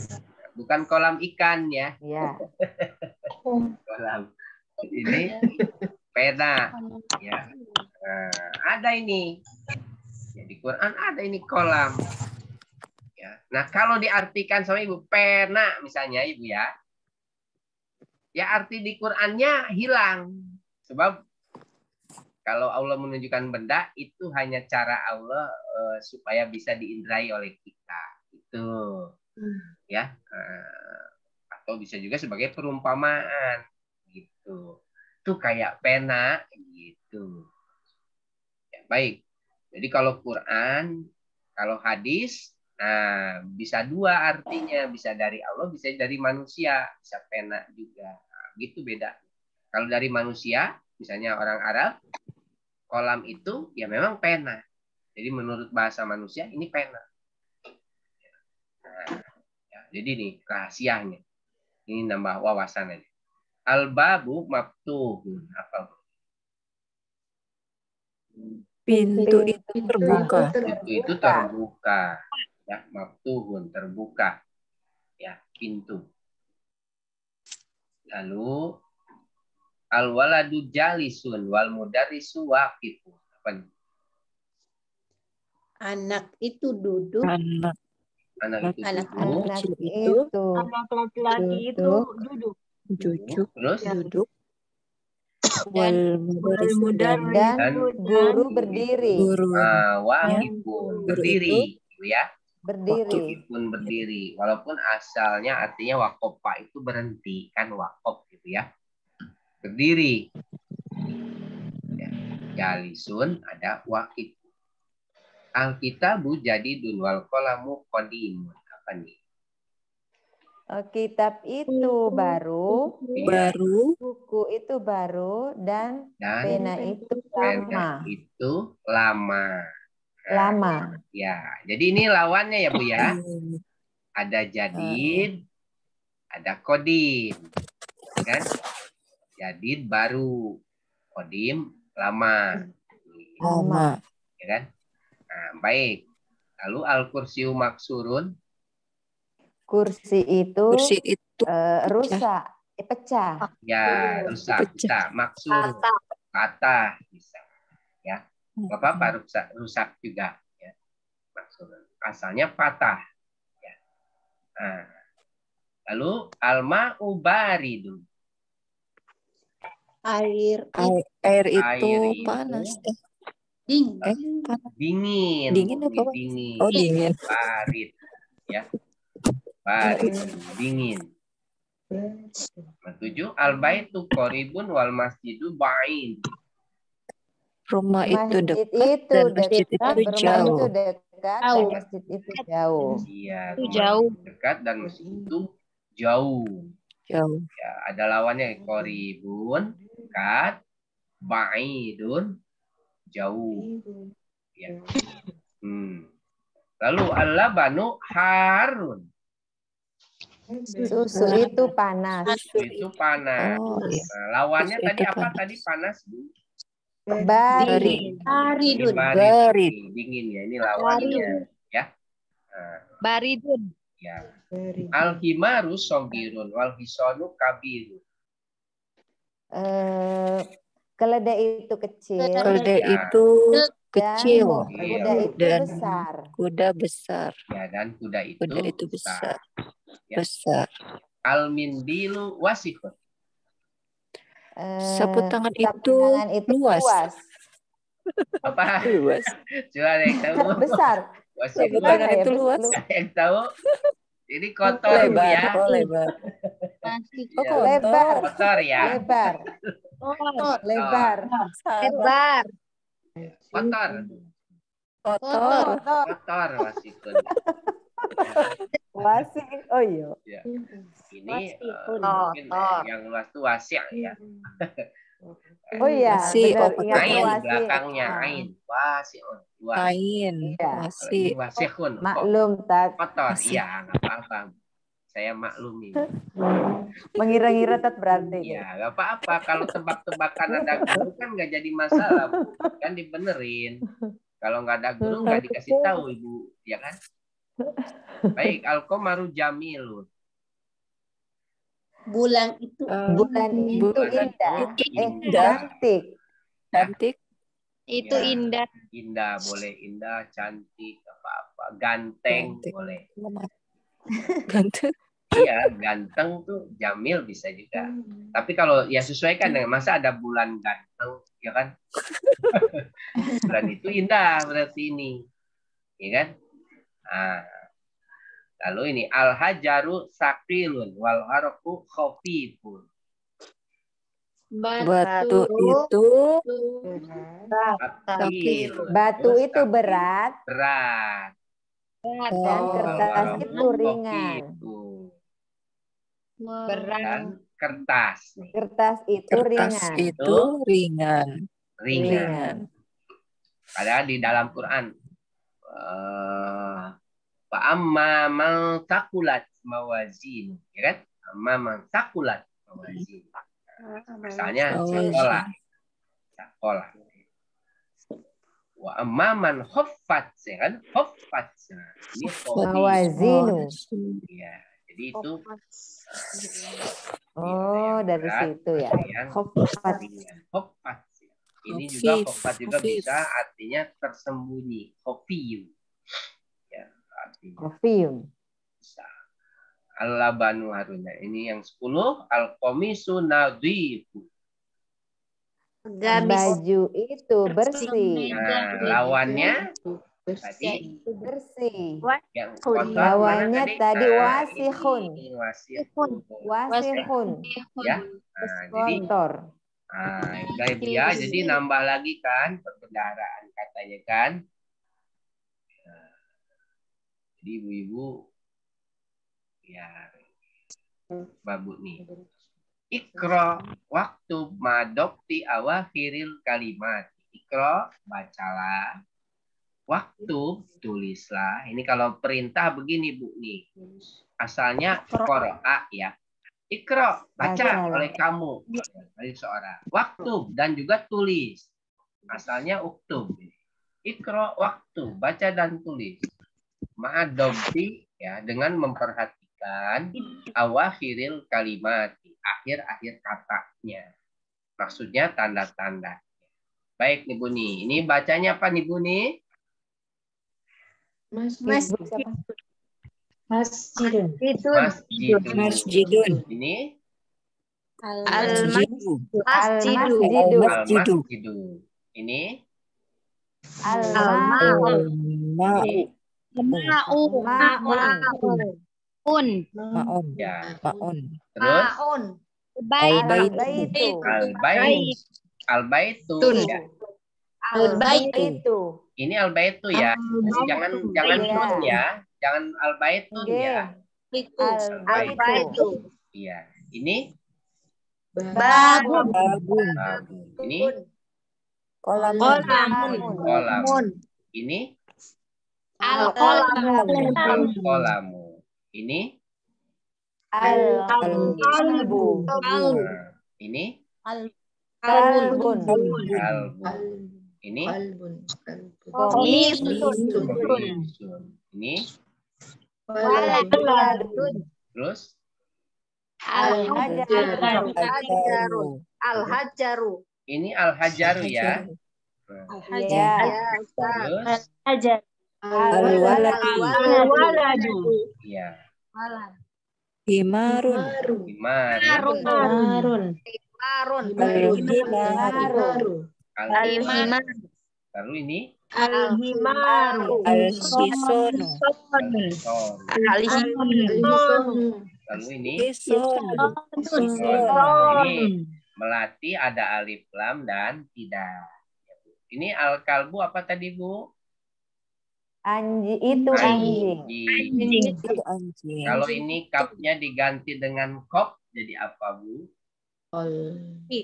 Bukan kolam ikan ya. Iya. Kolam. Ini pena. Ya. Nah, ada ini. Ya, di Quran ada ini kolam. Ya. Nah, kalau diartikan sama Ibu pena misalnya Ibu ya. Ya arti di Qurannya hilang. Sebab kalau Allah menunjukkan benda itu hanya cara Allah supaya bisa diindrai oleh kita. Itu. Ya, atau bisa juga sebagai perumpamaan gitu. Itu kayak pena gitu. Ya, baik. Jadi kalau Quran, kalau hadis, nah bisa dua artinya, bisa dari Allah, bisa dari manusia, bisa pena juga. Nah, gitu beda. Kalau dari manusia, misalnya orang Arab, kolam itu ya memang pena. Jadi menurut bahasa manusia ini pena. Nah, jadi nih rahasianya. Ini nambah wawasan aja. Al-babu maftuhun. Apa? Pintu itu terbuka. Pintu itu terbuka. Ya, maftuhun terbuka. Ya, pintu. Lalu al-waladu jalisun wal mudarrisu waqifun. Apa nih? Anak itu duduk. Anak laki-laki itu duduk. Terus duduk. Dan guru berdiri. Waqifun berdiri, ya. Berdiri. Waqifun berdiri. Walaupun asalnya artinya waqofa itu berhenti, kan waqof gitu ya. Berdiri. Ya. Jalisun ada waqif. Alkitabu jadi dunwal kolamu qadimun. Apa nih? Kitab itu baru, Baru. buku itu baru, dan Dan pena itu pena lama. itu lama. Lama. Ya, jadi ini lawannya ya Bu ya. Hmm. Ada jadid, ada kodim, kan? Jadid baru, kodim lama, Lama. ya kan? Nah, baik. Lalu al-kursiyu maksurun, Kursi itu Kursi itu rusak, pecah. ya rusak, bisa maksur, patah, bisa, ya. Nggak apa-apa rusak juga, ya. Maksurun. Asalnya patah, ya. Nah, lalu al-ma'u baridun. Air Air itu Air itu panas. dingin. Panas. Dingin, Dingin apa, Pak? dingin, Oh, dingin. barid, ya, barid, dingin. 7 al-baitu qaribun wal masjidu ba'id. Rumah itu Masjid dekat itu dan masjid dekat, itu rumah jauh. itu dekat, dan masjid itu jauh. Iya, Itu rumah jauh. itu dekat dan masjid itu jauh. Jauh. Ya, ada lawannya qaribun, dekat, ba'idun, jauh. Ya. Lalu al-labanu harun. Susu itu panas. Susu itu panas. Oh, iya. Nah, lawannya Susu tadi itu apa? panas. Tadi panas, Bu? Barid. Ini Baridun. barid. Dingin ya, ini lawannya. Ya. Nah, Baridun. ya. Al-himaru sogirun wal hisanu kabirun. Keledai itu kecil Keledai Ya. itu kecil dan kuda itu dan besar. kuda besar. Ya, dan kuda itu Kuda itu besar. Ya. Besar. Al-mindilu wasifun. Sapu tangan Sapu tangan itu luas. Apa? Luas. Coba ada yang tahu. Besar. Wasifun. Sapu tangan Gimana ya? itu luas. Ada yang tahu? Ini kotor Lebar. ya. Oh, lebar. Oh, Ya. kotor. Lebar. Kotor ya. Lebar. Lebar. Lebar. Kotor. Kotor. Kotor wasifun. Wasi. Oh iya. Ya. Ini Wasifun. mungkin yang luas itu wasi' ya. Oh iya, Wasi. benar. Oh, Ingat Ain wasi. belakangnya Ah, ain. Wasi'un. Luas. Kain. Iya. Kalau ini Masih. wasi'un. Maklum tak Kotor. Wasi. Iya, nggak apa-apa. Saya maklumi. mengira-ngira tak berarti. Iya, nggak apa-apa. Kalau tebak-tebakan ada guru kan nggak jadi masalah, Bu. Kan dibenerin. Kalau nggak ada guru nggak dikasih tahu, Ibu. Ya kan? Baik, al-qamaru jamilun. Bulan itu Bulan itu Bulan indah. itu indah. Cantik. Cantik. Itu Ya. indah. Indah boleh, indah, cantik, apa-apa. Ganteng Cantik. boleh. Ganteng. Iya, ganteng tuh jamil bisa juga. Tapi kalau ya sesuaikan dengan masa ada bulan ganteng, ya kan? Bulan itu indah berarti ini. Ya kan? Nah, lalu ini al-hajaru saqilun wal harqu khafifun. Batu itu Saqilun. Batu itu berat Berat. dan Oh. kertas itu ringan. Khafifun. Berat. Dan kertas nih. Kertas itu kertas ringan. itu ringan. Ringan. Padahal di dalam Quran fa amma man taqulat mawazin, ya kan? Amma man taqulat mawazin. Misalnya sekolah. Sekolah. Wa amma man khaffat, ya kan? Khaffat. Nah, ini Mawazinu. ya. Jadi itu Oh, dari berat, situ ya. yang Khofat. ringan. Khofat. Ini juga Khafif, khofat juga khafif. bisa artinya tersembunyi. Khofiyum. Ya, artinya Kofium. bisa. Al-labanu haruna. Ini yang 10. Al-komisu nadhifu. Baju itu bersih. Nah, lawannya tadi Bersih. yang kotor Lawannya mana tadi Nah, wasihun. ini wasihun. Wasihun. Ya. Nah, jadi Kotor. udah Ibu ya. Jadi nambah lagi kan perbendaharaan katanya kan. Nah, jadi ibu-ibu ya Babu nih. Ikra waktu madokti awakhiril kalimat. Ikra, bacalah. Waktu, tulislah. Ini kalau perintah begini, Bu nih. Asalnya qira'a ya. Ikra, baca oleh kamu. Dari seorang. Waktu dan juga tulis. Asalnya uktub. Ikra waktu, baca dan tulis. Ma'adobti ya, dengan memperhatikan awakhiril kalimat, akhir-akhir katanya. Maksudnya tanda-tanda. Baik nih Bu nih. Ini bacanya apa nih Bu nih? Masjidun. Masjidun. Ini Al-masjidu. Ini Al-ma'u. Ma'un. ya. Ma'un. Terus Al-baitu. Al-baitu ya. Al-baitu. Ini al-baitu ya. Jangan pun ya. Jangan al-baitun ya. Al-baitu. Iya. Ini Babun. ini Qolamun. ini Al-qolamu. al-qolamu. Ini Al-qalbu. ini Qalbun. ini Qamisun. ini Waladun. terus Al-hajaru. Al-hajaru. ini al-hajaru ya. Ya. Terus Al-waladu. ya. Himarun. Himarun. Al-himaru. Lalu ini Al-himaru. Al-hisonu. lalu ini Hisonu. ini melati ada alif lam dan tidak. Ini al-kalbu apa tadi Bu? Anjing. Anjing. Itu anjing. Kalau ini kapnya diganti dengan kop jadi apa Bu? Hati.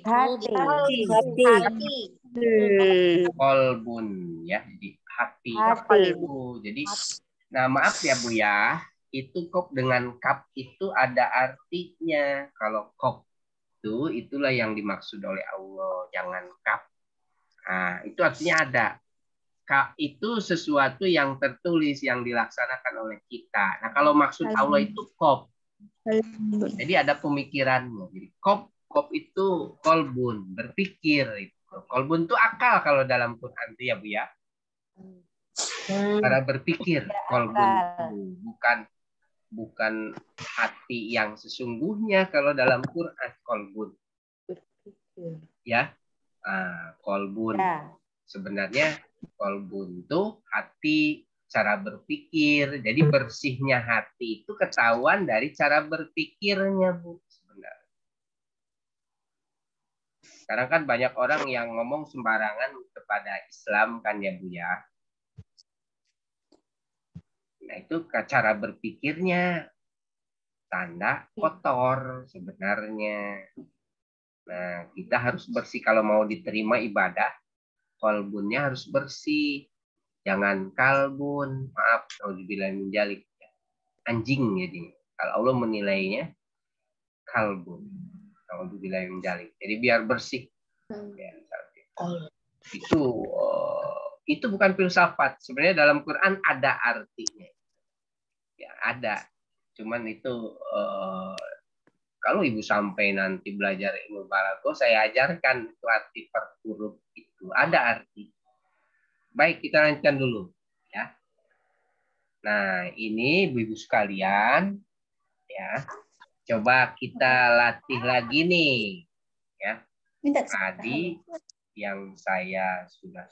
Kolbun ya, jadi hati. Bu. Jadi, nah maaf ya Bu ya, itu kop dengan kap itu ada artinya. Kalau kop itu itulah yang dimaksud oleh Allah, jangan kap. Nah, itu artinya ada. Kap itu sesuatu yang tertulis yang dilaksanakan oleh kita. Nah, kalau maksud Allah itu kop. Jadi ada pemikirannya. Jadi kop itu kolbun, berpikir itu. Kolbun itu akal kalau dalam Quran itu ya Bu ya. Cara berpikir kolbun itu bukan hati yang sesungguhnya kalau dalam Quran kolbun. Ya. Kolbun. Sebenarnya kolbun itu hati, cara berpikir. Jadi bersihnya hati itu ketahuan dari cara berpikirnya Bu. Sekarang kan banyak orang yang ngomong sembarangan kepada Islam kan ya Bu ya. Nah itu cara berpikirnya tanda kotor sebenarnya. Nah kita harus bersih kalau mau diterima ibadah. Kolbunnya harus bersih. Jangan kalbun. Maaf kalau dibilang menjalik. Anjing jadi. Kalau Allah menilainya kalbun. Kalau dibilang menjalik. Jadi biar bersih. Ya, itu bukan filsafat. Sebenarnya dalam Quran ada artinya. Ya ada. Cuman itu kalau Ibu sampai nanti belajar ilmu balaghah, saya ajarkan itu arti per huruf itu ada arti. Baik, kita lanjutkan dulu ya. Nah, ini Ibu-ibu sekalian ya. Coba kita latih lagi nih ya. Tadi yang saya sudah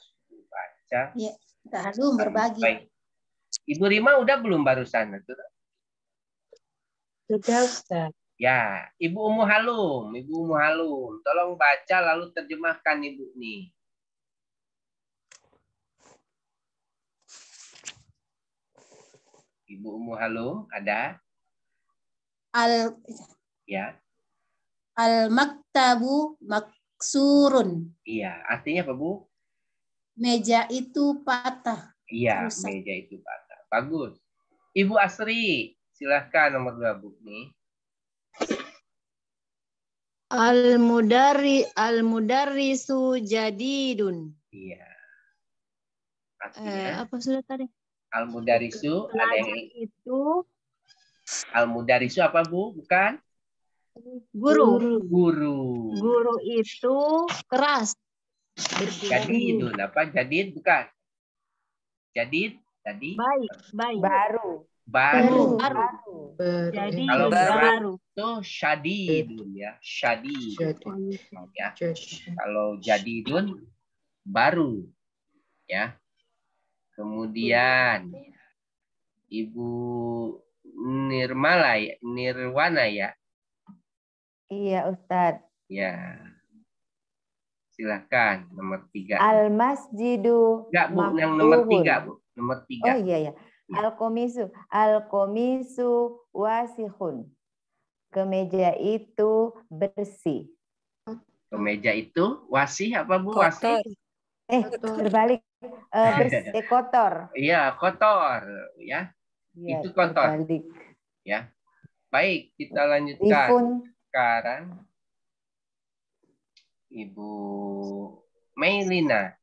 baca. Ya, Halum berbagi. Baik. Ibu Rima udah belum barusan? Sudah, Ustaz. Ya, Ibu Ummu Halum. Tolong baca lalu terjemahkan Ibu nih. Ibu Ummu Halum ada? Ya. Al-maktabu maksurun. Iya, artinya apa, Bu? Meja itu patah. Iya, Rusak. meja itu patah. Bagus. Ibu Asri, silahkan nomor 2, Bu. Nih. Al-mudarrisu jadidun. Iya. Artinya, Apa sudah tadi? al-mudarisu ada Pelajar yang itu al-mudarisu apa, Bu? Bukan? guru. Guru. Guru itu keras. Jadidun apa? Jadid bukan? Jadid tadi? Baik, baik. Baru. Baru. Jadi Kalau baru. itu syadidun ya, syadid. Ya. Kalau jadidun baru ya. Kemudian Ibu Nirwana ya. Iya, Ustadz. Ya. Silahkan nomor 3. Al-masjidu Enggak, Bu, yang nomor 3, Bu. Nomor 3. Oh iya ya. Al-komisu wasihun. Kemeja itu bersih. Kemeja itu wasih apa, Bu? Wasih? Berbalik. Bersih, kotor. Iya, kotor ya. Ya, Itu kotor. berbalik. Ya. Baik, kita lanjutkan. Rifun. Sekarang Ibu Meilina.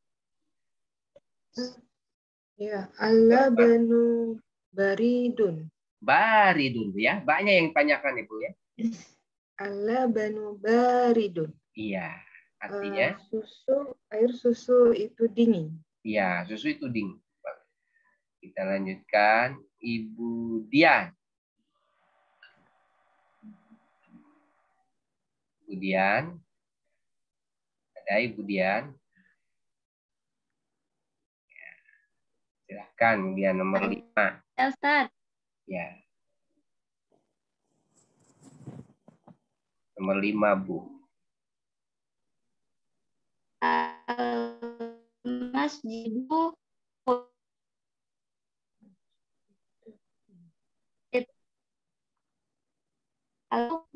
Ya, Allah banu baridun. Baridun ya. Banyak yang tanyakan Ibu ya. Allah banu baridun. Iya. Artinya Air susu itu dingin. iya, susu itu dingin. Kita lanjutkan Ibu Dian. Ibu Dian. Ada Ibu Dian. Ya. Silahkan Dian nomor 5. Ya, Ustaz. Ya. Nomor 5, Bu. Masjidu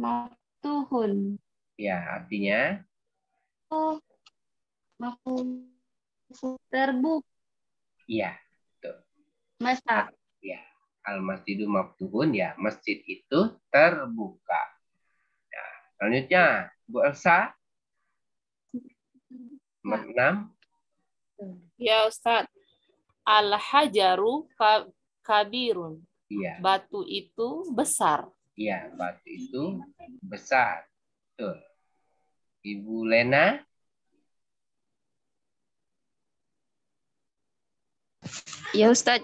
al-maftuhun. Ya, artinya Terbuka. iya, betul. Masa? Ya, al-masjidu maftuhun ya, masjid itu terbuka. Ya, selanjutnya Bu Elsa. Nomor 6. Ya Ustadz. Al-hajaru kabirun. Iya. Batu itu besar. Iya, batu itu besar. Betul. Ibu Lena. Ya Ustaz.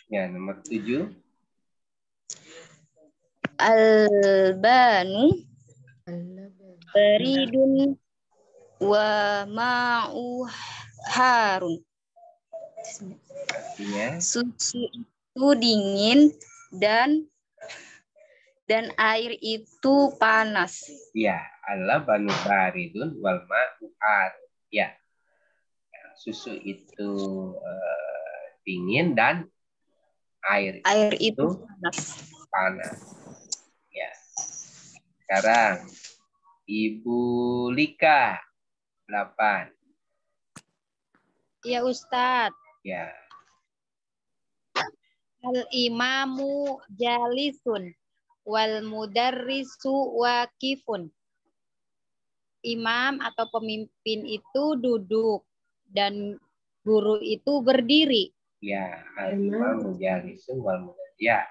Ya, nomor 7. Al-banu baridun wa ma'u harun. Artinya Susu itu dingin dan air itu panas. ya, Allah banu baridun wal ma'u harun. Ya. Susu itu dingin dan air itu panas. Ya. Sekarang Ibu Lika 8. Ya Ustadz. Ya. Al-imamu jalisun wal mudarrisu wakifun. Imam atau pemimpin itu duduk dan guru itu berdiri. Ya, al-imam jalisun wal mudarris. Ya.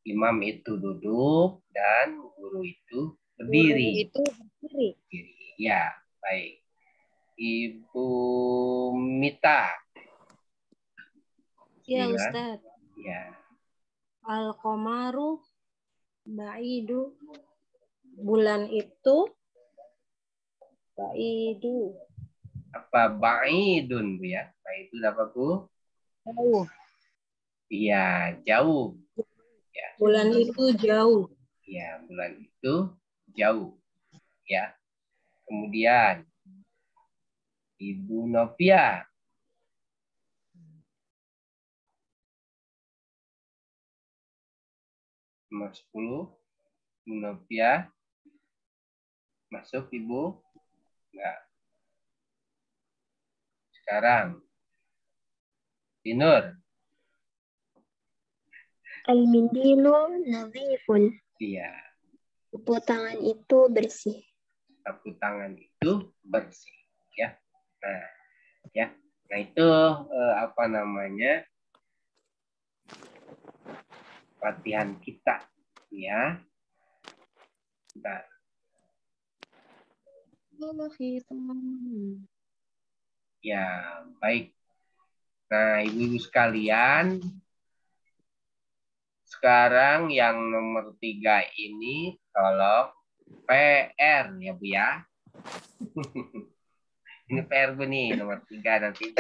Imam itu duduk dan guru itu berdiri. Guru itu berdiri. Ya, baik. Ibu Mita. Ya 9. Ustaz. Ya. Al-qamaru ba'idu. Bulan itu ba'idu. Apa ba'idun, Bu ya? Ba'idun apa, Bu? Jauh. Iya, jauh. Ya. Bulan itu jauh. Ya, bulan itu jauh. Ya. Kemudian Ibu Novia. Nomor 10. Ibu Novia. Masuk Ibu? Enggak. Sekarang. Tinur. Al-mindilu nadhifun. Iya. Sapu tangan itu bersih. Sapu tangan itu bersih. Ya. Nah, ya. Nah itu apa namanya? Latihan kita. Ya. Bentar. Ya, baik. Nah, ibu-ibu sekalian, sekarang yang nomor 3 ini tolong PR ya Bu ya. Ini PR Bu nih, nomor 3 nanti.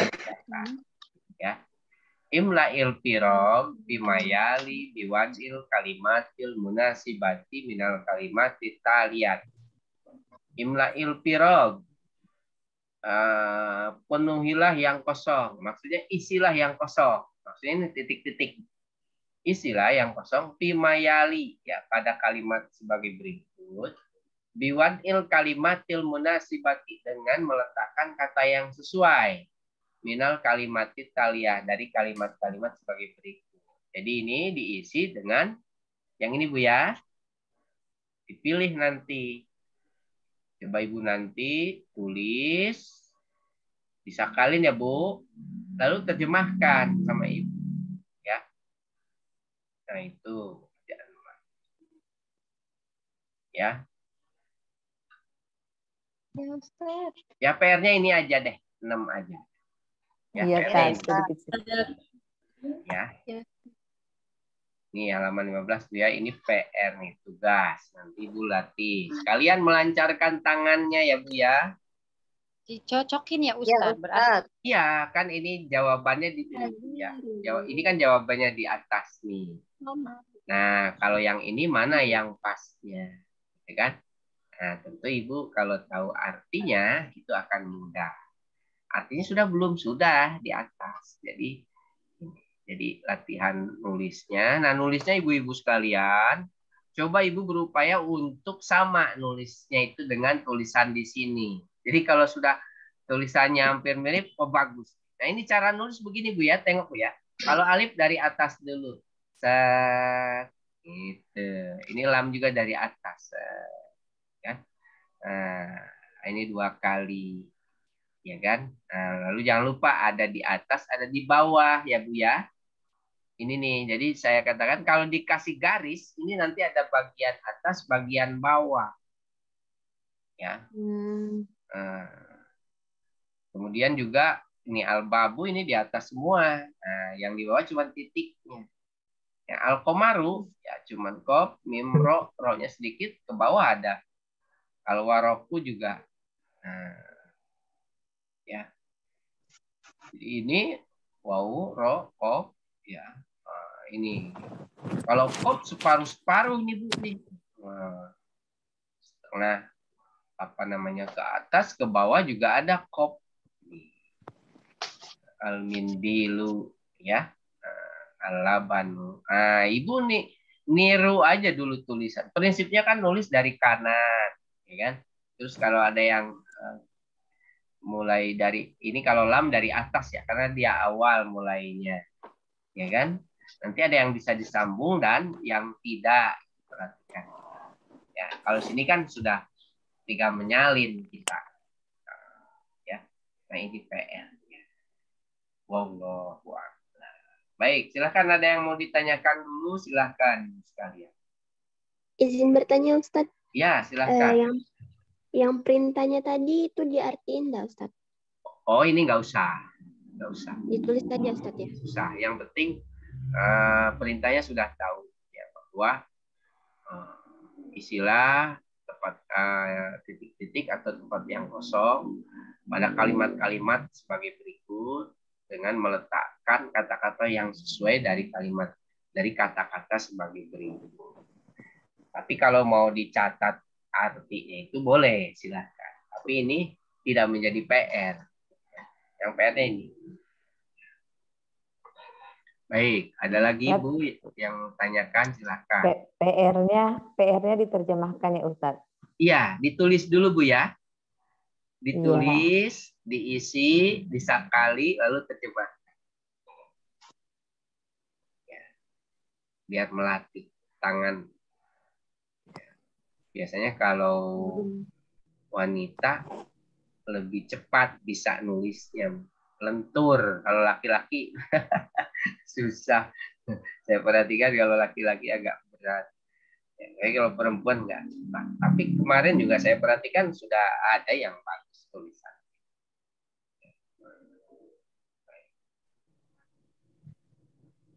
Ya. Imla'il firog bimayali biwadil kalimatil munasibati minal kalimati taliyat. Imla'il firog. Penuhilah yang kosong. Maksudnya isilah yang kosong. Maksudnya ini titik-titik. Isilah yang kosong bimayali ya pada kalimat sebagai berikut. Biwadil kalimatil munasibati dengan meletakkan kata yang sesuai. Minal kalimatit taliyah dari kalimat-kalimat sebagai berikut. Jadi ini diisi dengan yang ini Bu ya. Dipilih nanti. Coba Ibu nanti tulis, disakalin ya Bu, lalu terjemahkan sama Ibu. Ya. Nah itu. Ya. Ya PR-nya ini aja deh, 6 aja. Ya, Iya, ya. Ini halaman 15 ya, ini PR nih, tugas. Nanti Bu latih. Sekalian melancarkan tangannya ya Bu ya. Dicocokin ya Ustaz. Iya, kan ini jawabannya di ya. Ini kan jawabannya di atas nih. Nah, kalau yang ini mana yang pasnya? Ya kan? Nah, tentu Ibu kalau tahu artinya itu akan mudah. Artinya sudah belum? Sudah di atas. Jadi latihan nulisnya. Nah, nulisnya ibu-ibu sekalian, coba Ibu berupaya untuk sama nulisnya itu dengan tulisan di sini. Jadi kalau sudah tulisannya hampir mirip, oh bagus. Nah, ini cara nulis begini Bu ya, tengok Bu ya. Kalau alif dari atas dulu. Set, gitu. Ini lam juga dari atas. Ya. Nah, ini 2 kali. Ya kan? Nah, lalu jangan lupa ada di atas, ada di bawah ya Bu ya. Ini nih, jadi saya katakan kalau dikasih garis, ini nanti ada bagian atas, bagian bawah. Ya. Kemudian juga ini al-babu ini di atas semua. Nah, yang di bawah cuma titiknya. Ya, al-komaru ya cuma kof, mim, ro-nya sedikit, ke bawah ada. Al-waroku juga. Nah, ya. Jadi ini waw, ro, kof, ya. Ini kalau kop separuh-separuh nih Bu nih. Setengah apa namanya ke atas, ke bawah juga ada kop. Al-mindilu ya. Al-labanu. Nah, Ibu nih niru aja dulu tulisan. Prinsipnya kan nulis dari kanan, ya kan? Terus kalau ada yang mulai dari ini kalau lam dari atas ya karena dia awal mulainya. Ya kan? Nanti ada yang bisa disambung dan yang tidak. Perhatikan. Ya, kalau sini kan sudah 3 menyalin kita. Ya. Nah, ini PR. Wallahu a'lam. Baik, silakan ada yang mau ditanyakan dulu, silakan sekalian. Izin bertanya Ustadz. Ya, silakan. Yang perintahnya tadi itu diartiin enggak Ustadz? Oh, ini nggak usah. Nggak usah. Ditulis tadi Ustadz ya? Usah. Yang penting perintahnya sudah tahu ya bahwa isilah tempat titik-titik atau tempat yang kosong pada kalimat-kalimat sebagai berikut dengan meletakkan kata-kata yang sesuai dari kata-kata sebagai berikut. Tapi kalau mau dicatat artinya itu boleh, silakan. Tapi ini tidak menjadi PR. Yang PR-nya ini. Baik, ada lagi Bu yang tanyakan, silakan. PR-nya diterjemahkan ya Ustadz. Iya, ditulis dulu Bu ya. Ditulis, diisi, disakali, lalu terjemahkan. Ya. Biar melatih tangan. Biasanya kalau wanita lebih cepat bisa nulisnya, lentur. Kalau laki-laki susah. Saya perhatikan kalau laki-laki agak berat. Kayak kalau perempuan enggak. Tapi kemarin juga saya perhatikan sudah ada yang bagus tulisan.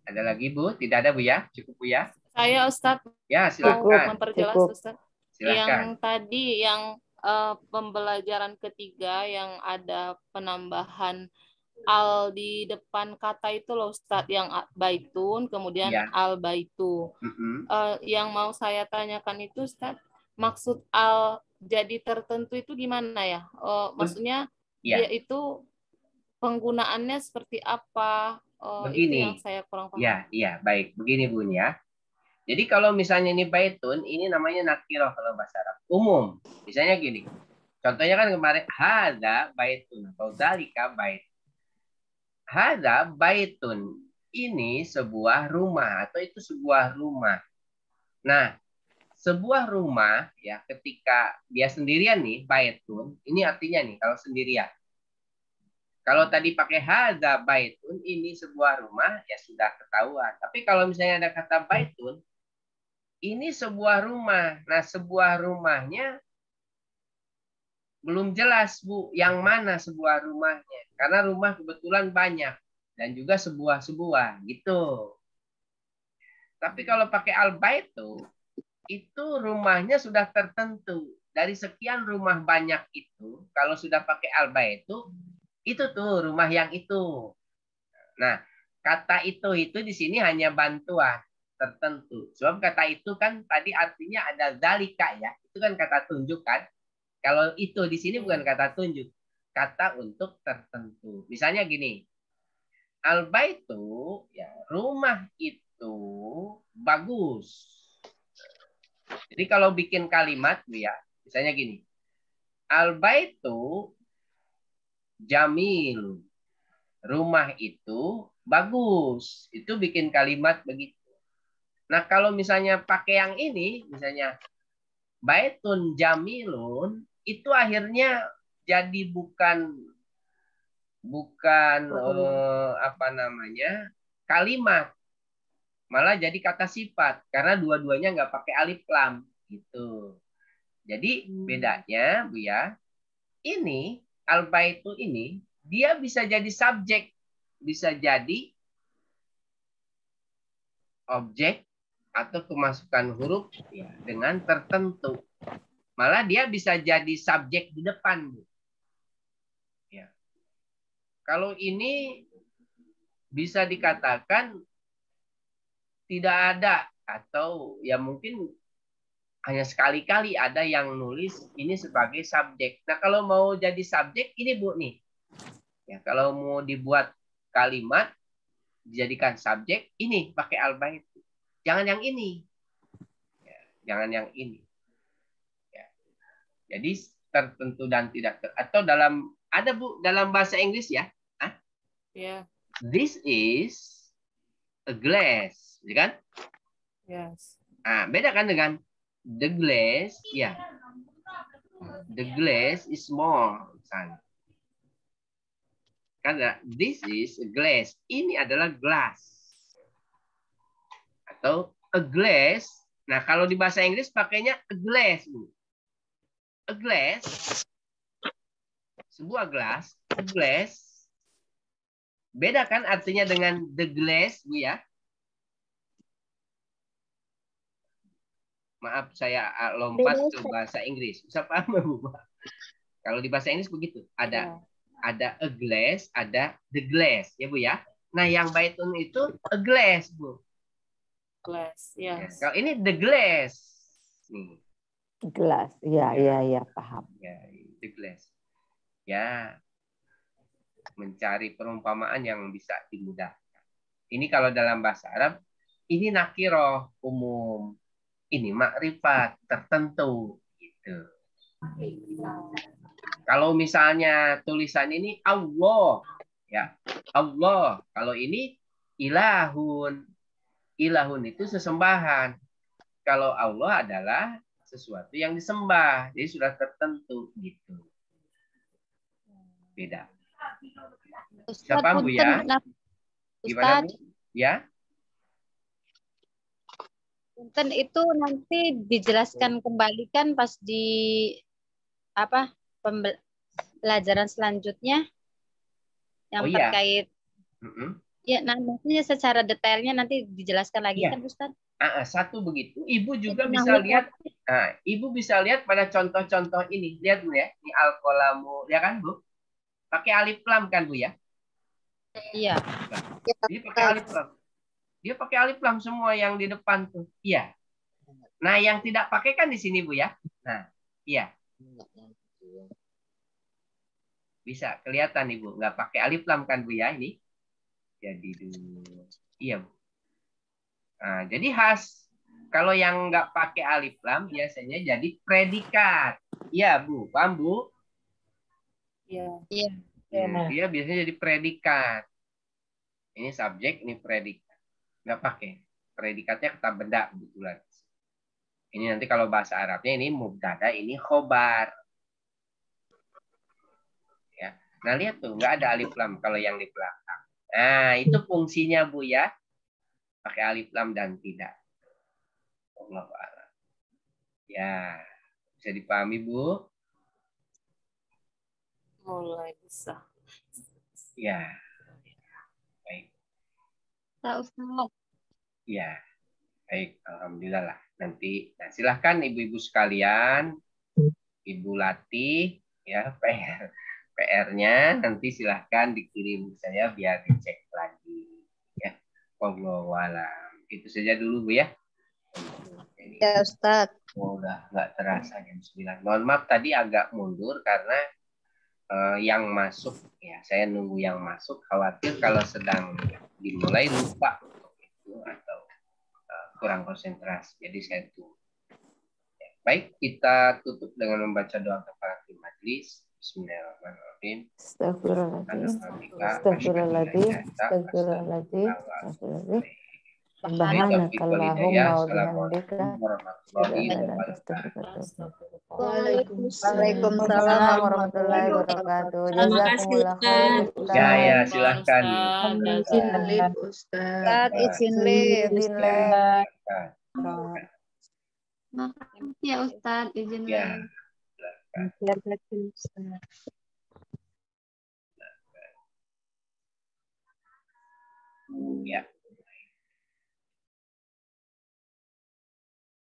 Ada lagi Bu? Tidak ada Bu ya? Cukup Bu ya? Saya Ustadz Ya, mau silakan. memperjelas Ustadz. Silakan. Yang tadi yang pembelajaran ketiga yang ada penambahan al di depan kata itu loh Ustadz, yang baitun kemudian Ya. al baitu. Yang mau saya tanyakan itu Ustadz, maksud al jadi tertentu itu gimana ya? Maksudnya dia itu penggunaannya seperti apa? Itu yang saya kurang paham. Iya, baik. Begini Bu ya. Jadi kalau misalnya ini baitun, ini namanya nakiroh kalau bahasa Arab. Umum. Misalnya gini. Contohnya kan kemarin hadza baitun atau dzalika bait. Hadza baitun. Ini sebuah rumah atau itu sebuah rumah. Nah, sebuah rumah ya ketika dia sendirian nih baitun, ini artinya nih kalau sendirian. Kalau tadi pakai hadza baitun, ini sebuah rumah, ya sudah ketahuan. Tapi kalau misalnya ada kata baitun, ini sebuah rumah. Nah, sebuah rumahnya belum jelas, Bu, yang mana sebuah rumahnya. Karena rumah kebetulan banyak. Dan juga sebuah-sebuah, gitu. Tapi kalau pakai al-baitu, itu rumahnya sudah tertentu. Dari sekian rumah banyak itu, kalau sudah pakai al-baitu, itu tuh rumah yang itu. Nah, kata itu di sini hanya bantuan tertentu. Sebab kata itu kan tadi artinya ada zalika ya. Itu kan kata tunjuk kan. Kalau itu di sini bukan kata tunjuk. Kata untuk tertentu. Misalnya gini. Al-baitu, ya, rumah itu bagus. Jadi kalau bikin kalimat ya, misalnya gini. Al-baitu jamil. Rumah itu bagus. Itu bikin kalimat begitu. Nah, kalau misalnya pakai yang ini, misalnya baitun jamilun, itu akhirnya jadi bukan apa namanya? Kalimat. Malah jadi kata sifat karena dua-duanya nggak pakai alif lam gitu. Jadi bedanya Bu ya, ini al-baitu ini dia bisa jadi subjek, bisa jadi objek atau kemasukan huruf ya, dengan tertentu. Malah dia bisa jadi subjek di depan, Bu. Ya. Kalau ini bisa dikatakan tidak ada atau ya mungkin hanya sekali-kali ada yang nulis ini sebagai subjek. Nah, kalau mau jadi subjek ini Bu nih. Ya, kalau mau dibuat kalimat dijadikan subjek ini pakai al-bait. Jangan yang ini. Ya, jangan yang ini. Ya. Jadi tertentu dan tidak atau ada Bu dalam bahasa Inggris ya. Yeah. This is a glass, ya kan? Yes. Nah, beda kan dengan the glass, ya. The glass is small, misalnya. Karena this is a glass. Ini adalah glass. Atau a glass. Nah, kalau di bahasa Inggris pakainya a glass, Bu. A glass. Sebuah gelas, a glass. Beda kan artinya dengan the glass, Bu ya? Maaf, saya lompat ke bahasa Inggris. Bisa paham, Bu? Kalau di bahasa Inggris begitu. Ada a glass, ada the glass, ya Bu ya. Nah, yang baitun itu a glass, Bu. Glass, yes. Ya, kalau ini the glass. Nih. Glass, ya, paham. Ya, the glass. Ya, mencari perumpamaan yang bisa dimudahkan. Ini kalau dalam bahasa Arab, ini nakiroh umum. Ini makrifat tertentu gitu. Kalau misalnya tulisan ini Allah, ya Allah. Kalau ini ilahun, ilahun itu sesembahan. Kalau Allah adalah sesuatu yang disembah, jadi sudah tertentu gitu. Beda. Siapa Bu ya? Gimana Bu? Ya? Punten itu nanti dijelaskan kembali kan pas di apa pembelajaran selanjutnya yang terkait ya nantinya secara detailnya nanti dijelaskan lagi kan Ustaz? Satu begitu. Ibu juga bisa lihat. Nah, Ibu bisa lihat pada contoh-contoh ini. Lihat Bu ya, ini al-qalamu, ya kan Bu? Pakai alif lam kan Bu ya? Iya. Dia pakai alif lam. Dia pakai alif lam semua yang di depan tuh. Iya. Nah, yang tidak pakai kan di sini Bu ya. Nah, iya. Bisa kelihatan Ibu, nggak pakai alif lam kan Bu ya ini. Jadi dulu. Iya Bu. Nah, jadi khas. Kalau yang nggak pakai alif lam biasanya jadi predikat. Iya Bu, paham Bu? Iya. Dia biasanya jadi predikat. Ini subjek, ini predikat. Nggak pakai. Predikatnya kata benda kebetulan. Ini nanti kalau bahasa Arabnya ini mubtada, ini khobar. Ya. Nah lihat tuh, nggak ada alif lam kalau yang di belakang. Nah itu fungsinya Bu ya. Pakai alif lam dan tidak. Allah a'lam. Ya, bisa dipahami Bu? Mulai bisa. Ya. Baik. Ya. Baik, alhamdulillah lah. Nanti silahkan ibu-ibu sekalian, Ibu latih ya PR-nya nanti silahkan dikirim saya biar dicek lagi ya. Wallahu a'lam. Itu saja dulu Bu ya. Ya Ustaz. Udah nggak terasa jam 9. Mohon maaf tadi agak mundur karena yang masuk ya saya nunggu yang masuk, khawatir kalau sedang dimulai lupa itu atau kurang konsentrasi, jadi saya tunggu. Ya, baik, kita tutup dengan membaca doa kafaratul majlis. Bismillahirrahmanirrahim. Astagfirullahaladzim. Subhanakallahumma wa bihamdika. Waalaikumsalam warahmatullahi wabarakatuh. Jazakumullah khair. Ya, silahkan. Izin Ustaz. Izin live. Makasih ya Ustaz, izin live. Ya.